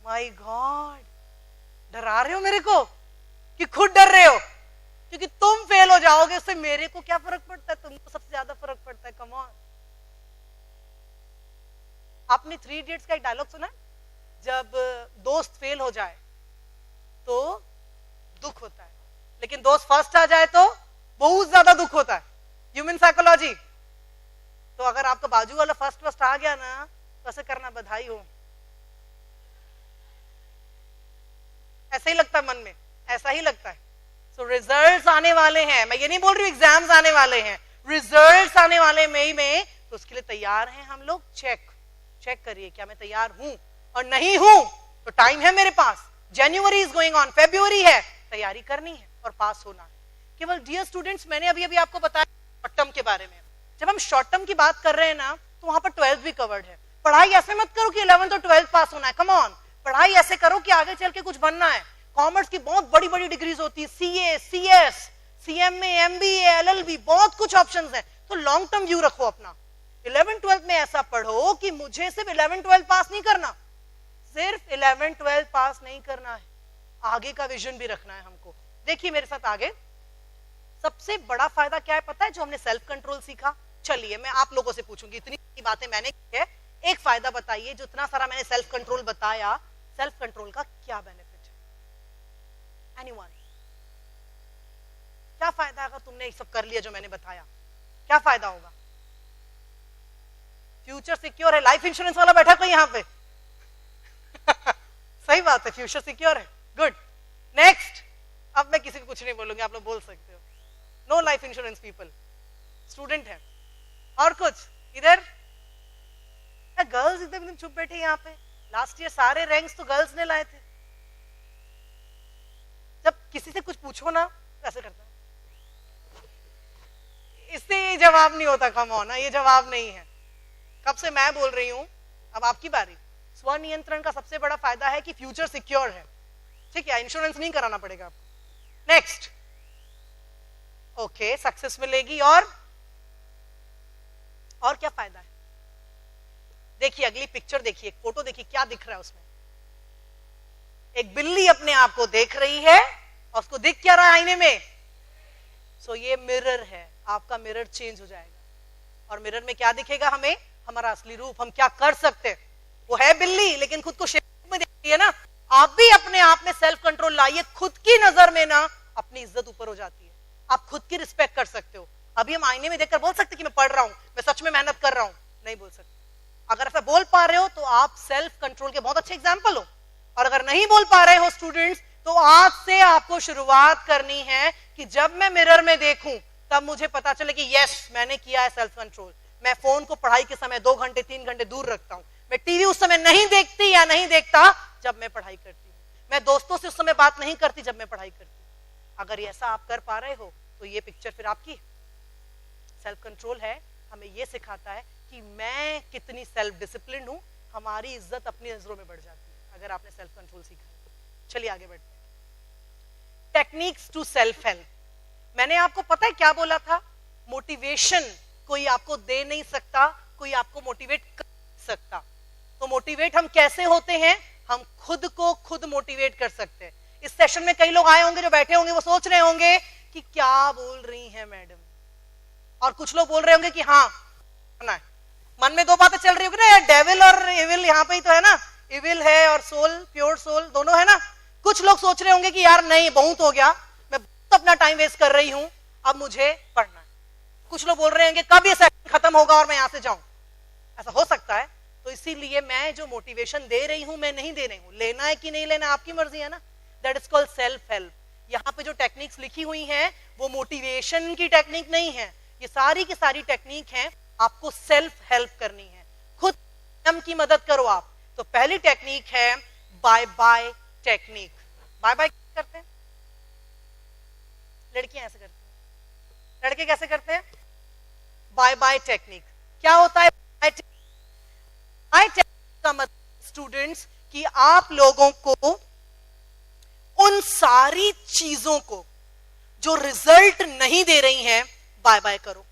माय गॉड, डरा रहे हो मेरे को कि खुद डर रहे हो? क्योंकि तुम फेल हो जाओगे, उससे मेरे को क्या फर्क पड़ता है, तुमको सबसे ज्यादा फर्क पड़ता है। Come on. आपने 3 इडियट्स का एक डायलॉग सुना? जब दोस्त फेल हो जाए तो दुख होता है, लेकिन दोस्त फर्स्ट आ जाए तो बहुत ज्यादा दुख होता है। Human psychology. तो अगर आपका बाजू वाला फर्स्ट आ गया ना, तो ऐसे करना, बधाई हो। ऐसा ही लगता है मन में, ऐसा ही लगता है। सो रिजल्ट्स आने वाले हैं, मैं ये नहीं बोल रही हूँ एग्जाम्स आने वाले हैं, रिजल्ट्स आने वाले मई में, तो उसके लिए तैयार हैं हम लोग। चेक करिए क्या मैं तैयार हूं, और नहीं हूं तो टाइम है मेरे पास। January is going on, February है, तैयारी करनी है और पास होना है केवल। डियर स्टूडेंट्स, मैंने अभी आपको बताया शॉर्ट टर्म के बारे में। जब हम शॉर्ट टर्म की बात कर रहे हैं ना, तो वहां पर 12th भी कवर्ड है। पढ़ाई ऐसे मत करो कि 11th और 12th पास होना है, कम ऑन। पढ़ाई ऐसे करो कि आगे चल के कुछ बनना है। कॉमर्स की बहुत बड़ी बड़ी डिग्रीज होती है, CA, CS, CMA, MBA, LLB, बहुत कुछ ऑप्शंस हैं। तो लॉन्ग टर्म व्यू रखो अपना। 11th 12th में ऐसा पढ़ो कि मुझे सिर्फ 11th 12th पास नहीं करना, सिर्फ 11th 12th पास नहीं करना है, आगे का विजन भी रखना है हमको। देखिए मेरे साथ आगे, सबसे बड़ा फायदा क्या है पता है, जो हमने सेल्फ कंट्रोल सीखा। चलिए मैं आप लोगों से पूछूंगी, इतनी बातें मैंने की है, एक फायदा बताइए, जो इतना सारा मैंने सेल्फ कंट्रोल बताया, सेल्फ कंट्रोल का क्या बेनिफिट है? एनीवन? क्या फायदा अगर तुमने ये सब कर लिया जो मैंने बताया? क्या फायदा होगा? फ्यूचर सिक्योर है। लाइफ इंश्योरेंस वाला बैठा कोई यहाँ पे? सही बात है, फ्यूचर सिक्योर है। गुड। नेक्स्ट। अब मैं किसी को कुछ नहीं बोलूंगी, आप लोग बोल सकते हो। No life insurance people. Student है। और कुछ इधर? गर्ल्स एकदम चुप बैठे यहाँ पे। लास्ट ईयर सारे रैंक्स तो गर्ल्स ने लाए थे। जब किसी से कुछ पूछो ना, ऐसे करता है, इससे ये जवाब नहीं होता। कम ऑन, ये जवाब नहीं है। कब से मैं बोल रही हूं, अब आपकी बारी। स्वनियंत्रण का सबसे बड़ा फायदा है कि फ्यूचर सिक्योर है, ठीक है, इंश्योरेंस नहीं कराना पड़ेगा आपको। नेक्स्ट। ओके, सक्सेस मिलेगी। और क्या फायदा है? देखिए अगली पिक्चर, देखिए फोटो, देखिए क्या दिख रहा है उसमें। एक बिल्ली अपने आप को देख रही है, और उसको दिख क्या रहा है आईने में? सो ये मिरर है, आपका मिरर चेंज हो जाएगा, और मिरर में क्या दिखेगा हमें? हमारा असली रूप, हम क्या कर सकते हैं। वो है बिल्ली, लेकिन खुद को शेप में देखती है ना। आप भी अपने आप में सेल्फ कंट्रोल लाइए, खुद की नजर में ना अपनी इज्जत ऊपर हो जाती है, आप खुद की रिस्पेक्ट कर सकते हो। अभी हम आईने में देखकर बोल सकते कि मैं पढ़ रहा हूं, मैं सच में मेहनत कर रहा हूं? नहीं बोल सकते। अगर ऐसा बोल पा रहे हो तो आप सेल्फ कंट्रोल के बहुत अच्छे एग्जाम्पल हो, और अगर नहीं बोल पा रहे हो स्टूडेंट्स, तो आज से आपको शुरुआत करनी है कि जब मैं मिरर में देखूं तब मुझे पता चले कि यस, मैंने किया है सेल्फ कंट्रोल। मैं फोन को पढ़ाई के समय 2 घंटे 3 घंटे दूर रखता हूं। मैं टीवी उस समय नहीं देखती या नहीं देखता जब मैं पढ़ाई करती हूं। मैं दोस्तों से उस समय बात नहीं करती जब मैं पढ़ाई करती हूं। अगर ऐसा आप कर पा रहे हो तो ये पिक्चर फिर आपकी सेल्फ कंट्रोल है। हमें ये सिखाता है कि मैं कितनी सेल्फ डिसिप्लिन हूं। हमारी इज्जत अपनी नजरों में बढ़ जाती है अगर आपने सेल्फ कंट्रोल सीखा है। चलिए आगे बढ़ते हैं। Techniques to self help. मैंने आपको पता है क्या बोला था? मोटिवेशन कोई आपको दे नहीं सकता, कोई आपको मोटिवेट कर सकता। तो मोटिवेट हम कैसे होते हैं? हम खुद को खुद मोटिवेट कर सकते हैं। इस सेशन में कई लोग आए होंगे, जो बैठे होंगे, वो सोच रहे होंगे कि क्या बोल रही हैं मैडम, और कुछ लोग बोल रहे होंगे कि हाँ ना। मन में 2 बातें चल रही होगी ना, डेविल और इविल यहाँ पे ही तो है ना, इविल है और सोल, प्योर सोल दोनों है ना। कुछ लोग सोच रहे होंगे कि यार नहीं, बहुत हो गया, मैं बहुत अपना टाइम वेस्ट कर रही हूं, अब मुझे पढ़ना है। कुछ लोग बोल रहे होंगे कब ये सेशन खत्म होगा और मैं यहां से जाऊं। ऐसा हो सकता है। तो इसीलिए मैं जो मोटिवेशन दे रही हूं मैं नहीं दे रही हूं, लेना है कि नहीं लेना आपकी मर्जी है ना, that is called self help. यहाँ पे जो टेक्निक्स लिखी हुई हैं वो मोटिवेशन की टेक्निक नहीं है, ये सारी की सारी टेक्निक है आपको सेल्फ हेल्प करनी है, खुद स्वयं की मदद करो आप। तो पहली टेक्निक है bye bye technique. Bye bye करते हैं लड़कियां ऐसे करती हैं, लड़के कैसे करते हैं? Bye bye technique. क्या होता है बाय टेक्निक का मतलब स्टूडेंट्स कि आप लोगों को उन सारी चीजों को जो रिजल्ट नहीं दे रही हैं बाय बाय करो,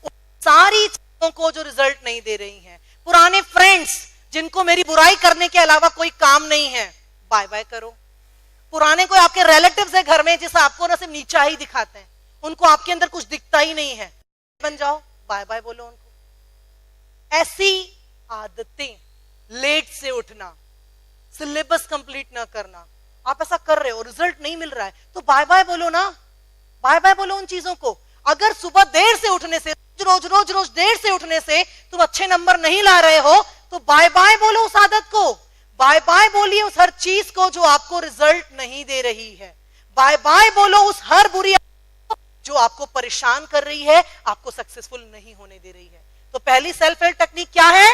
उन सारी चीजों को जो रिजल्ट नहीं दे रही हैं। पुराने फ्रेंड्स जिनको मेरी बुराई करने के अलावा कोई काम नहीं है बाय बाय करो। पुराने कोई आपके रिलेटिव्स है घर में जिसे आपको ना सिर्फ नीचा ही दिखाते हैं, उनको आपके अंदर कुछ दिखता ही नहीं है, बन जाओ, बाय बाय बोलो उनको। ऐसी आदतें, लेट से उठना, सिलेबस कंप्लीट ना करना, आप ऐसा कर रहे हो रिजल्ट नहीं मिल रहा है तो बाय बाय बोलो ना, बाय बाय बोलो उन चीजों को। अगर सुबह देर से उठने से, रोज देर से उठने से तुम अच्छे नंबर नहीं ला रहे हो तो बाय बाय बोलो उस आदत को, बाय बाय बोलिए उस हर चीज को जो आपको रिजल्ट नहीं दे रही है, बाय बाय बोलो उस हर बुरी आदत जो आपको परेशान कर रही है, आपको सक्सेसफुल नहीं होने दे रही है। तो पहली सेल्फ हेल्प टेक्निक क्या है?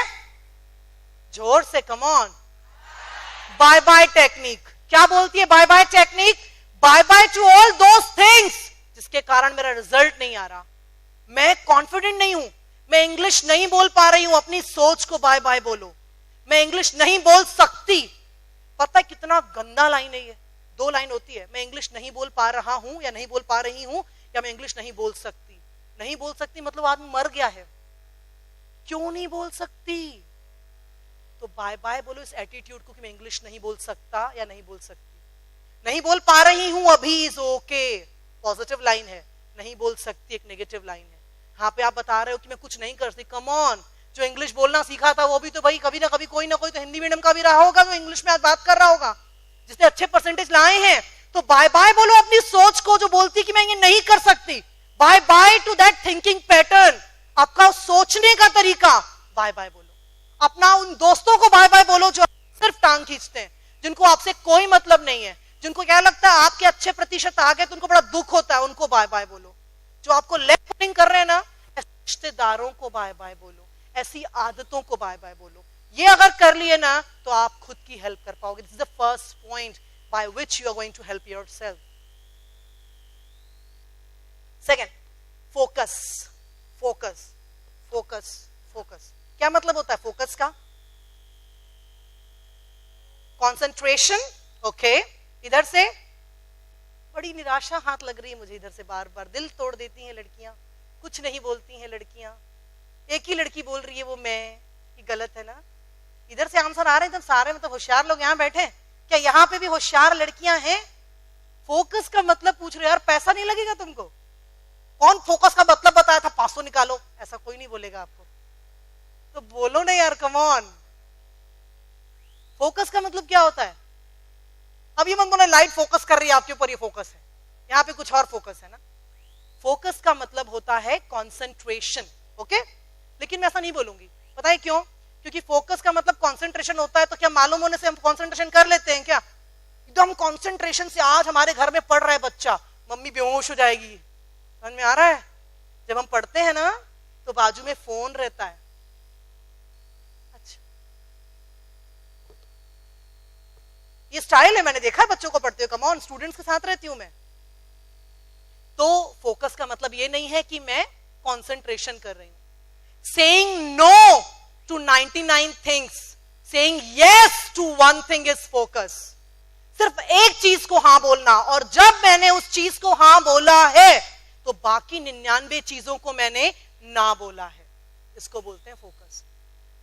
जोर से, come on, bye bye technique. क्या बोलती है bye bye technique? Bye bye to all those things जिसके कारण मेरा रिजल्ट नहीं आ रहा, मैं कॉन्फिडेंट नहीं हूं, मैं इंग्लिश नहीं बोल पा रही हूं, अपनी सोच को बाय बाय बोलो। मैं इंग्लिश नहीं बोल सकती, पता है कितना गंदा लाइन है ये, 2 लाइन होती है, मैं इंग्लिश नहीं बोल पा रहा हूं या नहीं बोल पा रही हूं, या मैं इंग्लिश नहीं बोल सकती। नहीं बोल सकती मतलब आदमी मर गया है, क्यों नहीं बोल सकती? तो बाय बाय बोलो इस एटीट्यूड को कि मैं इंग्लिश नहीं बोल सकता या नहीं बोल सकती। नहीं बोल पा रही हूं अभी इज ओके, पॉजिटिव लाइन है, नहीं बोल सकती एक नेगेटिव लाइन है। यहाँ पे आप बता रहे हो कि मैं कुछ नहीं कर सकती, कम ऑन, जो इंग्लिश बोलना सीखा था वो भी तो भाई कभी ना कभी कोई ना कोई तो हिंदी मीडियम का भी रहा होगा जो इंग्लिश में आज बात कर रहा होगा, जिसने अच्छे परसेंटेज लाए हैं। तो बाय बाय बोलो अपनी सोच को जो बोलती कि मैं ये नहीं कर सकती, bye bye to that thinking pattern, आपका सोचने का तरीका बाय बाय बोलो। अपना उन दोस्तों को बाय बाय बोलो जो सिर्फ टांग खींचते हैं, जिनको आपसे कोई मतलब नहीं है, जिनको क्या लगता है आपके अच्छे प्रतिशत आ गए तो उनको बड़ा दुख होता है, उनको बाय बाय बोलो। जो आपको लेफ्ट पुलिंग कर रहे हैं ना, रिश्तेदारों को बाय बाय बोलो, ऐसी आदतों को बाय बाय बोलो। ये अगर कर लिए ना तो आप खुद की हेल्प कर पाओगे। This is the first point by which you are going to help yourself. Second, focus, focus, focus, focus. क्या मतलब होता है फोकस का? कंसंट्रेशन। ओके, इधर से बड़ी निराशा हाथ लग रही है मुझे, इधर से बार बार दिल तोड़ देती हैं लड़कियां, कुछ नहीं बोलती हैं लड़कियां, एक ही लड़की बोल रही है वो मैं, ये गलत है ना। इधर से आंसर आ रहे हैं, सारे मतलब होशियार लोग यहाँ बैठे, क्या यहाँ पे भी होशियार लड़कियां हैं? फोकस का मतलब पूछ रहे हो यार, पैसा नहीं लगेगा तुमको? कौन फोकस का मतलब बताया था? 500 निकालो, ऐसा कोई नहीं बोलेगा आपको, तो बोलो ना यार, कम ऑन। फोकस का मतलब क्या होता है? अब ये मत बोलो लाइट फोकस कर रही है आपके ऊपर, ये फोकस है, यहाँ पे कुछ और फोकस है ना। फोकस का मतलब होता है कंसंट्रेशन, ओके? लेकिन मैं ऐसा नहीं बोलूंगी, पता है क्यों? क्योंकि फोकस का मतलब कंसंट्रेशन होता है, तो क्या मालूम होने से हम कंसंट्रेशन कर लेते हैं क्या? एकदम कंसंट्रेशन से आज हमारे घर में पढ़ रहा है बच्चा, मम्मी बेहोश हो जाएगी, समझ में आ रहा है? जब हम पढ़ते हैं ना तो बाजू में फोन रहता है। अच्छा, ये स्टाइल है, मैंने देखा है बच्चों को पढ़ते हुए, कम ऑन, स्टूडेंट्स के साथ रहती हूं मैं। तो फोकस का मतलब ये नहीं है कि मैं कंसंट्रेशन कर रही हूं। Saying no to 99 things, saying yes to one thing is focus. सिर्फ एक चीज को हाँ बोलना, और जब मैंने उस चीज को हाँ बोला है तो बाकी 99 चीजों को मैंने ना बोला है, इसको बोलते हैं फोकस।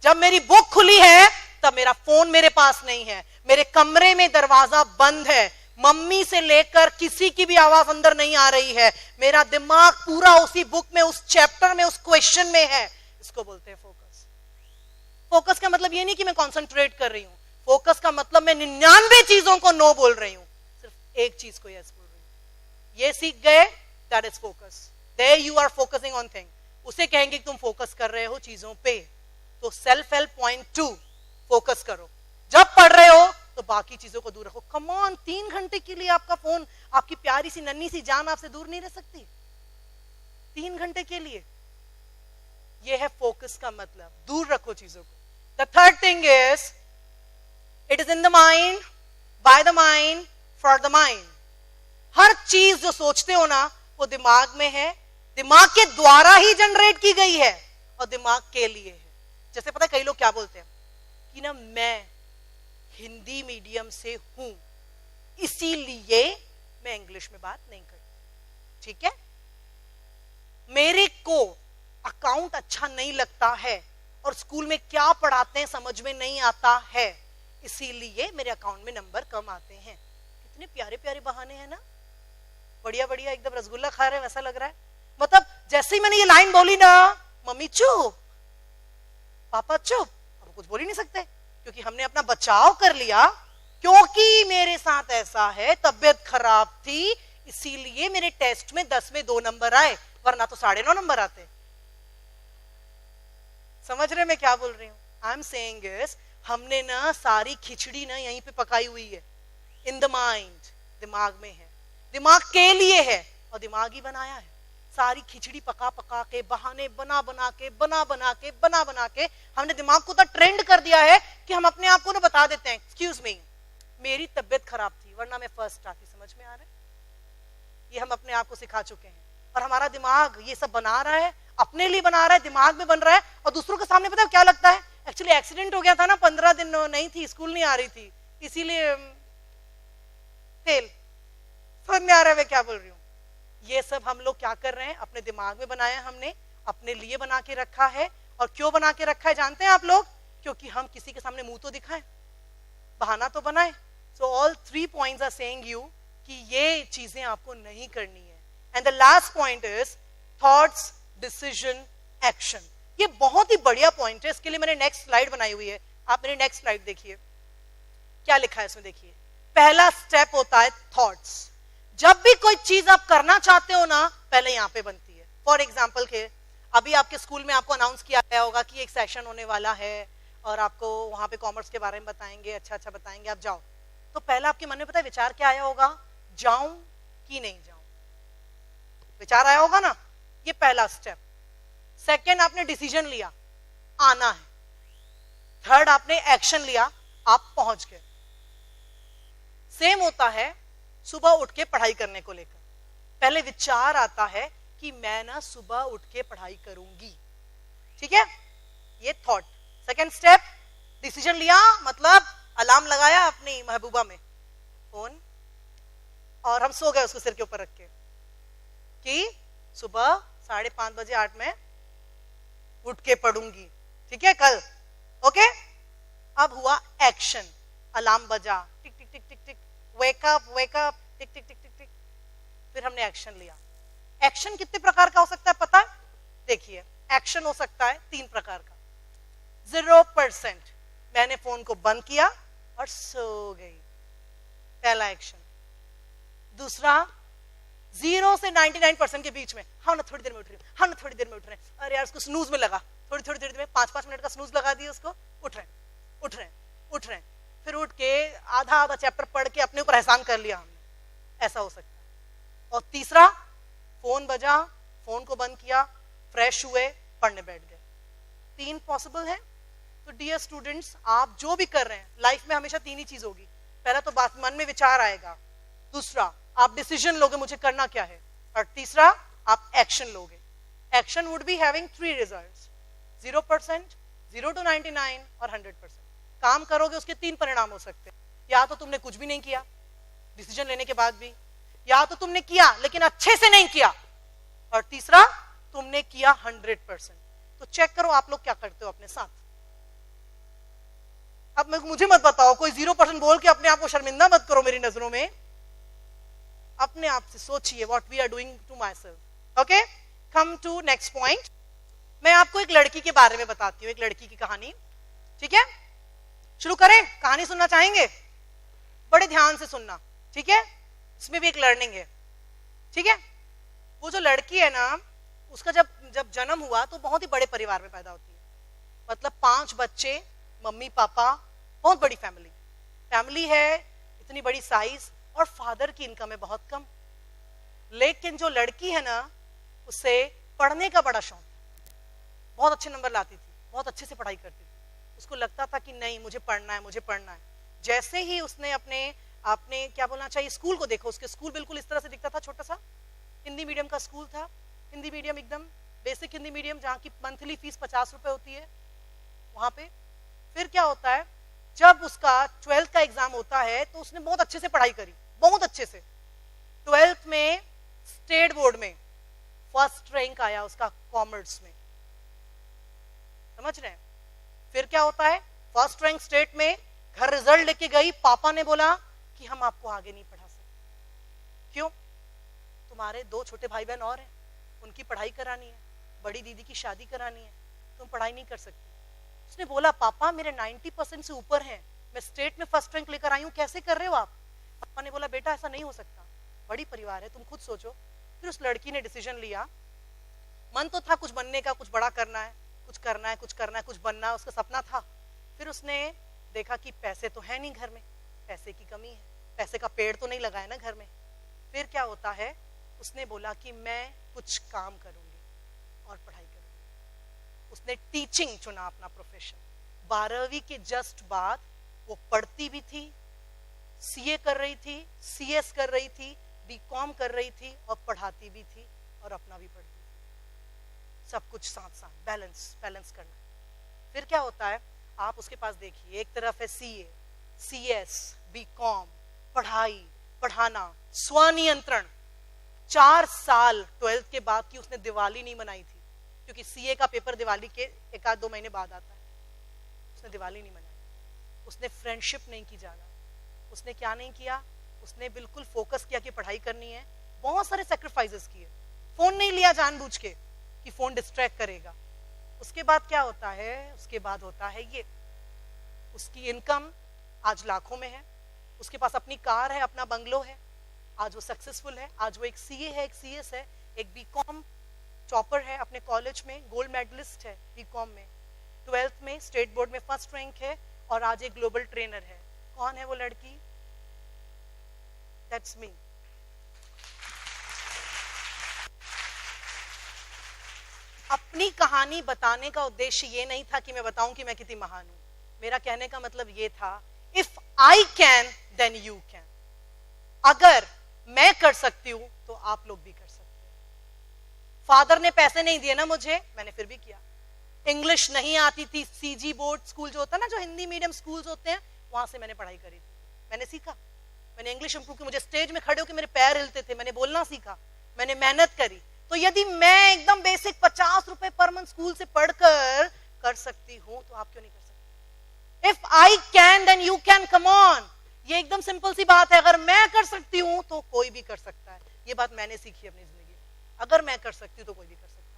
जब मेरी बुक खुली है तब मेरा फोन मेरे पास नहीं है, मेरे कमरे में दरवाजा बंद है, मम्मी से लेकर किसी की भी आवाज अंदर नहीं आ रही है, मेरा दिमाग पूरा उसी बुक में, उस चैप्टर में, उस क्वेश्चन में है, इसको बोलते हैं फोकस। फोकस का मतलब ये नहीं कि मैं कंसंट्रेट कर रही हूं, फोकस का मतलब मैं 99 चीजों को नो बोल रही हूं, सिर्फ एक चीज को यस बोल रही हूं। ये सीख गए, that is focus. There you are focusing on thing. उसे कहेंगे कि तुम फोकस कर रहे हो चीजों पे। तो सेल्फ हेल्प पॉइंट 2, फोकस करो। जब पढ़ रहे हो तो बाकी चीजों को दूर रखो। कम ऑन, 3 घंटे के लिए आपका फोन, आपकी प्यारी सी नन्ही सी जान आपसे दूर नहीं रह सकती 3 घंटे के लिए। यह है फोकस का मतलब, दूर रखो चीजों को। The third thing is it is in the mind, by the mind, for the mind. हर चीज जो सोचते हो ना वो दिमाग में है, दिमाग के द्वारा ही जनरेट की गई है और दिमाग के लिए है। जैसे पता है कई लोग क्या बोलते हैं कि ना मैं हिंदी मीडियम से हूं इसीलिए मैं इंग्लिश में बात नहीं करती, ठीक है। मेरे को अकाउंट अच्छा नहीं लगता है और स्कूल में क्या पढ़ाते हैं समझ में नहीं आता है, इसीलिए मेरे अकाउंट में नंबर कम आते हैं। कितने प्यारे प्यारे बहाने हैं ना, बढ़िया बढ़िया, एकदम रसगुल्ला खा रहे हैं वैसा लग रहा है। मतलब जैसे ही मैंने ये लाइन बोली ना, मम्मी चुप, पापा चुप, अब कुछ बोल ही नहीं सकते क्योंकि हमने अपना बचाव कर लिया। क्योंकि मेरे साथ ऐसा है, तबीयत खराब थी इसीलिए मेरे टेस्ट में 10 में 2 नंबर आए, वरना तो 9.5 नंबर आते। समझ रहे मैं क्या बोल रही हूं? आई एम सेइंग इज, हमने ना सारी खिचड़ी ना यहीं पे पकाई हुई है, इन द माइंड, दिमाग में है, दिमाग के लिए है और दिमाग ही बनाया है। सारी खिचड़ी पका पका के, बहाने बना बना के, बना बना के हमने दिमाग को तो ट्रेंड कर दिया है कि हम अपने आप को ना बता देते हैं, एक्सक्यूज मी मेरी तबीयत खराब थी वरना मैं फर्स्ट आती। समझ में आ रहा है? ये हम अपने आप को सिखा चुके हैं और हमारा दिमाग ये सब बना रहा है, अपने लिए बना रहा है, दिमाग में बन रहा है और दूसरों के सामने पता है क्या लगता है, एक्चुअली एक्सीडेंट हो गया था ना, 15 दिन नहीं थी, स्कूल नहीं आ रही थी, इसीलिए फेल। समझ में आ रहा है मैं क्या बोल रही हूँ? ये सब हम लोग क्या कर रहे हैं, अपने दिमाग में बनाया, हमने अपने लिए बना के रखा है। और क्यों बना के रखा है जानते हैं आप लोग? क्योंकि हम किसी के सामने मुंह तो दिखाएं, बहाना तो बनाए। So all 3 points are saying you कि ये चीजें आपको नहीं करनी है। And the last point is thoughts, decision, action. ये बहुत ही बढ़िया पॉइंट है, इसके लिए मैंने नेक्स्ट स्लाइड बनाई हुई है। आप मेरी नेक्स्ट स्लाइड देखिए, क्या लिखा है इसमें देखिए। पहला स्टेप होता है थॉट्स। जब भी कोई चीज आप करना चाहते हो ना, पहले यहां पे बनती है। फॉर एग्जाम्पल के अभी आपके स्कूल में आपको अनाउंस किया गया होगा कि एक सेशन होने वाला है और आपको वहां पे कॉमर्स के बारे में बताएंगे, अच्छा अच्छा बताएंगे, आप जाओ। तो पहला आपके मन में पता है विचार क्या आया होगा? जाऊं कि नहीं जाऊं, विचार आया होगा ना। ये पहला स्टेप। सेकेंड, आपने डिसीजन लिया, आना है। थर्ड, आपने एक्शन लिया, आप पहुंच गए। सेम होता है सुबह उठ के पढ़ाई करने को लेकर। पहले विचार आता है कि मैं ना सुबह उठ के पढ़ाई करूंगी, ठीक है, ये थॉट। सेकेंड स्टेप, डिसीजन लिया, मतलब अलार्म लगाया अपनी महबूबा में फोन और हम सो गए उसको सिर के ऊपर रख के कि सुबह 5:30 बजे 8 में उठ के पढ़ूंगी, ठीक है कल, ओके। अब हुआ एक्शन, अलार्म बजा, टिक टिक टिक टिक टिक, वेक अप, टिक टिक टिक टिक टिक, फिर हमने एक्शन लिया। एक्शन कितने प्रकार का हो सकता है पता है? देखिए, एक्शन हो सकता है 3 प्रकार का। 0%, मैंने फोन को बंद किया और सो गई, पहला एक्शन। दूसरा, 0 से 99% के बीच में, हाँ ना थोड़ी देर में उठ रही हूँ, हाँ ना थोड़ी देर में उठ रहे हैं, अरे यार उसको स्नूज में लगा, थोड़ी देर में 5-5 मिनट का स्नूज लगा दिया उसको, उठ रहे हैं, फिर उठ के आधा चैप्टर पढ़ के अपने ऊपर एहसान कर लिया हमने, ऐसा हो सकता है। और तीसरा, फोन बजा, फोन को बंद किया, फ्रेश हुए, पढ़ने बैठ गए। 3 पॉसिबल है। तो डियर स्टूडेंट्स, आप जो भी कर रहे हैं लाइफ में हमेशा 3 ही चीज होगी। पहला तो बात मन में विचार आएगा, दूसरा आप डिसीजन लोगे मुझे करना क्या है, और तीसरा आप एक्शन लोगे। Action would be having 3 results, 0%, 0 to 99 और 100%। काम करोगे उसके 3 परिणाम हो सकते हैं। या तो तुमने कुछ भी नहीं किया डिसीजन लेने के बाद भी, या तो तुमने किया लेकिन अच्छे से नहीं किया, और तीसरा तुमने किया 100%। तो चेक करो आप लोग क्या करते हो अपने साथ। अब मुझे मत बताओ, कोई 0% बोल के अपने आप को शर्मिंदा मत करो मेरी नजरों में। अपने आप से सोचिए, what we are doing to myself. Okay, come to next point. मैं आपको एक लड़की के बारे में बताती हूँ, एक लड़की की कहानी, ठीक है। शुरू करें? कहानी सुनना चाहेंगे? बड़े ध्यान से सुनना, ठीक है, इसमें भी एक लर्निंग है, ठीक है। वो जो लड़की है ना, उसका जब जन्म हुआ तो बहुत ही बड़े परिवार में पैदा होती है। मतलब 5 बच्चे, मम्मी पापा, बहुत बड़ी फैमिली है, इतनी बड़ी साइज, और फादर की इनकम है बहुत कम। लेकिन जो लड़की है ना, उसे पढ़ने का बड़ा शौक, बहुत अच्छे नंबर लाती थी, बहुत अच्छे से पढ़ाई करती थी। उसको लगता था कि नहीं, मुझे पढ़ना है, मुझे पढ़ना है। जैसे ही उसने आपने क्या बोलना चाहिए, स्कूल को देखो, उसके स्कूल बिल्कुल इस तरह से दिखता था, छोटा सा हिंदी मीडियम का स्कूल था, हिंदी मीडियम, एकदम बेसिक हिंदी मीडियम, जहाँ की मंथली फीस 50 रुपए होती है वहां पे। फिर क्या होता है, जब उसका 12th का एग्जाम होता है तो उसने बहुत अच्छे से पढ़ाई करी, बहुत अच्छे से। 12th में स्टेट बोर्ड में फर्स्ट रैंक आया उसका कॉमर्स में, समझ रहे हैं। फिर क्या होता है, फर्स्ट रैंक स्टेट में, घर रिजल्ट लेके गई, पापा ने बोला कि हम आपको आगे नहीं पढ़ा सकते। क्यों? तुम्हारे 2 छोटे भाई बहन और हैं, उनकी पढ़ाई करानी है, बड़ी दीदी की शादी करानी है, तुम पढ़ाई नहीं कर सकती। उसने बोला पापा मेरे 90% से ऊपर हैं, मैं स्टेट में फर्स्ट रैंक लेकर आई हूं, कैसे कर रहे हो आप? पापा ने बोला बेटा ऐसा नहीं हो सकता, बड़ी परिवार है, तुम खुद सोचो। फिर उस लड़की ने डिसीजन लिया, मन तो था कुछ बनने का, कुछ बड़ा करना है, कुछ करना है, कुछ करना है, कुछ बनना है, उसका सपना था। फिर उसने देखा कि पैसे तो है नहीं घर में, पैसे की कमी है, पैसे का पेड़ तो नहीं लगा है ना घर में। फिर क्या होता है, उसने बोला कि मैं कुछ काम करूंगी और पढ़ाई करूंगी। उसने टीचिंग चुना अपना प्रोफेशन। 12वीं के जस्ट बाद वो पढ़ती भी थी, सीए कर रही थी, सीएस कर रही थी, बीकॉम कर रही थी, और पढ़ाती भी थी और अपना भी पढ़ती थी। सब कुछ साथ साथ बैलेंस करना। फिर क्या होता है, आप उसके पास देखिए, एक तरफ है सीए, सीएस, बीकॉम, पढ़ाई, पढ़ाना, स्वनियंत्रण। 4 साल 12th के बाद की उसने दिवाली नहीं मनाई थी, क्योंकि सीए का पेपर दिवाली के 1-2 महीने बाद आता है। उसने दिवाली नहीं मनाई, उसने फ्रेंडशिप नहीं की ज्यादा, उसने क्या नहीं किया, उसने बिल्कुल फोकस किया कि पढ़ाई करनी है। बहुत सारे सैक्रिफाइसेस किए, फोन नहीं लिया जानबूझ के कि फोन डिस्ट्रैक्ट करेगा। उसके बाद क्या होता है, उसके बाद होता है ये, उसकी इनकम आज लाखों में है, उसके पास अपनी कार है, अपना बंगलो है, आज वो सक्सेसफुल है। आज वो एक सीए है, एक सीएस है, एक बीकॉम टॉपर है अपने कॉलेज में, गोल्ड मेडलिस्ट है बीकॉम में, 12th में स्टेट बोर्ड में फर्स्ट रैंक है, और आज एक ग्लोबल ट्रेनर है। कौन है वो लड़की? That's me. अपनी कहानी बताने का उद्देश्य ये नहीं था कि मैं बताऊं कि मैं कितनी महान हूं। मेरा कहने का मतलब ये था, if I can then you can. अगर मैं कर सकती हूं तो आप लोग भी कर सकते हैं। फादर ने पैसे नहीं दिए ना मुझे, मैंने फिर भी किया। इंग्लिश नहीं आती थी, सीजी बोर्ड स्कूल जो होता है ना, जो हिंदी मीडियम स्कूल्स होते हैं, वहां से मैंने पढ़ाई करी थी, मैंने सीखा, मैंने इंग्लिश इंप्रूव की। मुझे स्टेज में खड़े होकर मेरे पैर हिलते थे, मैंने बोलना सीखा, मैंने मेहनत करी। तो यदि मैं एकदम बेसिक 50 रुपए पर मंथ स्कूल से पढ़कर कर सकती हूं, तो आप क्यों नहीं कर सकते? If I can then you can, come on. ये एकदम सिंपल सी बात है, अगर मैं कर सकती हूं तो कोई भी कर सकता है। ये बात मैंने सीखी अपनी जिंदगी में, अगर मैं कर सकती हूं तो कोई भी कर सकता है।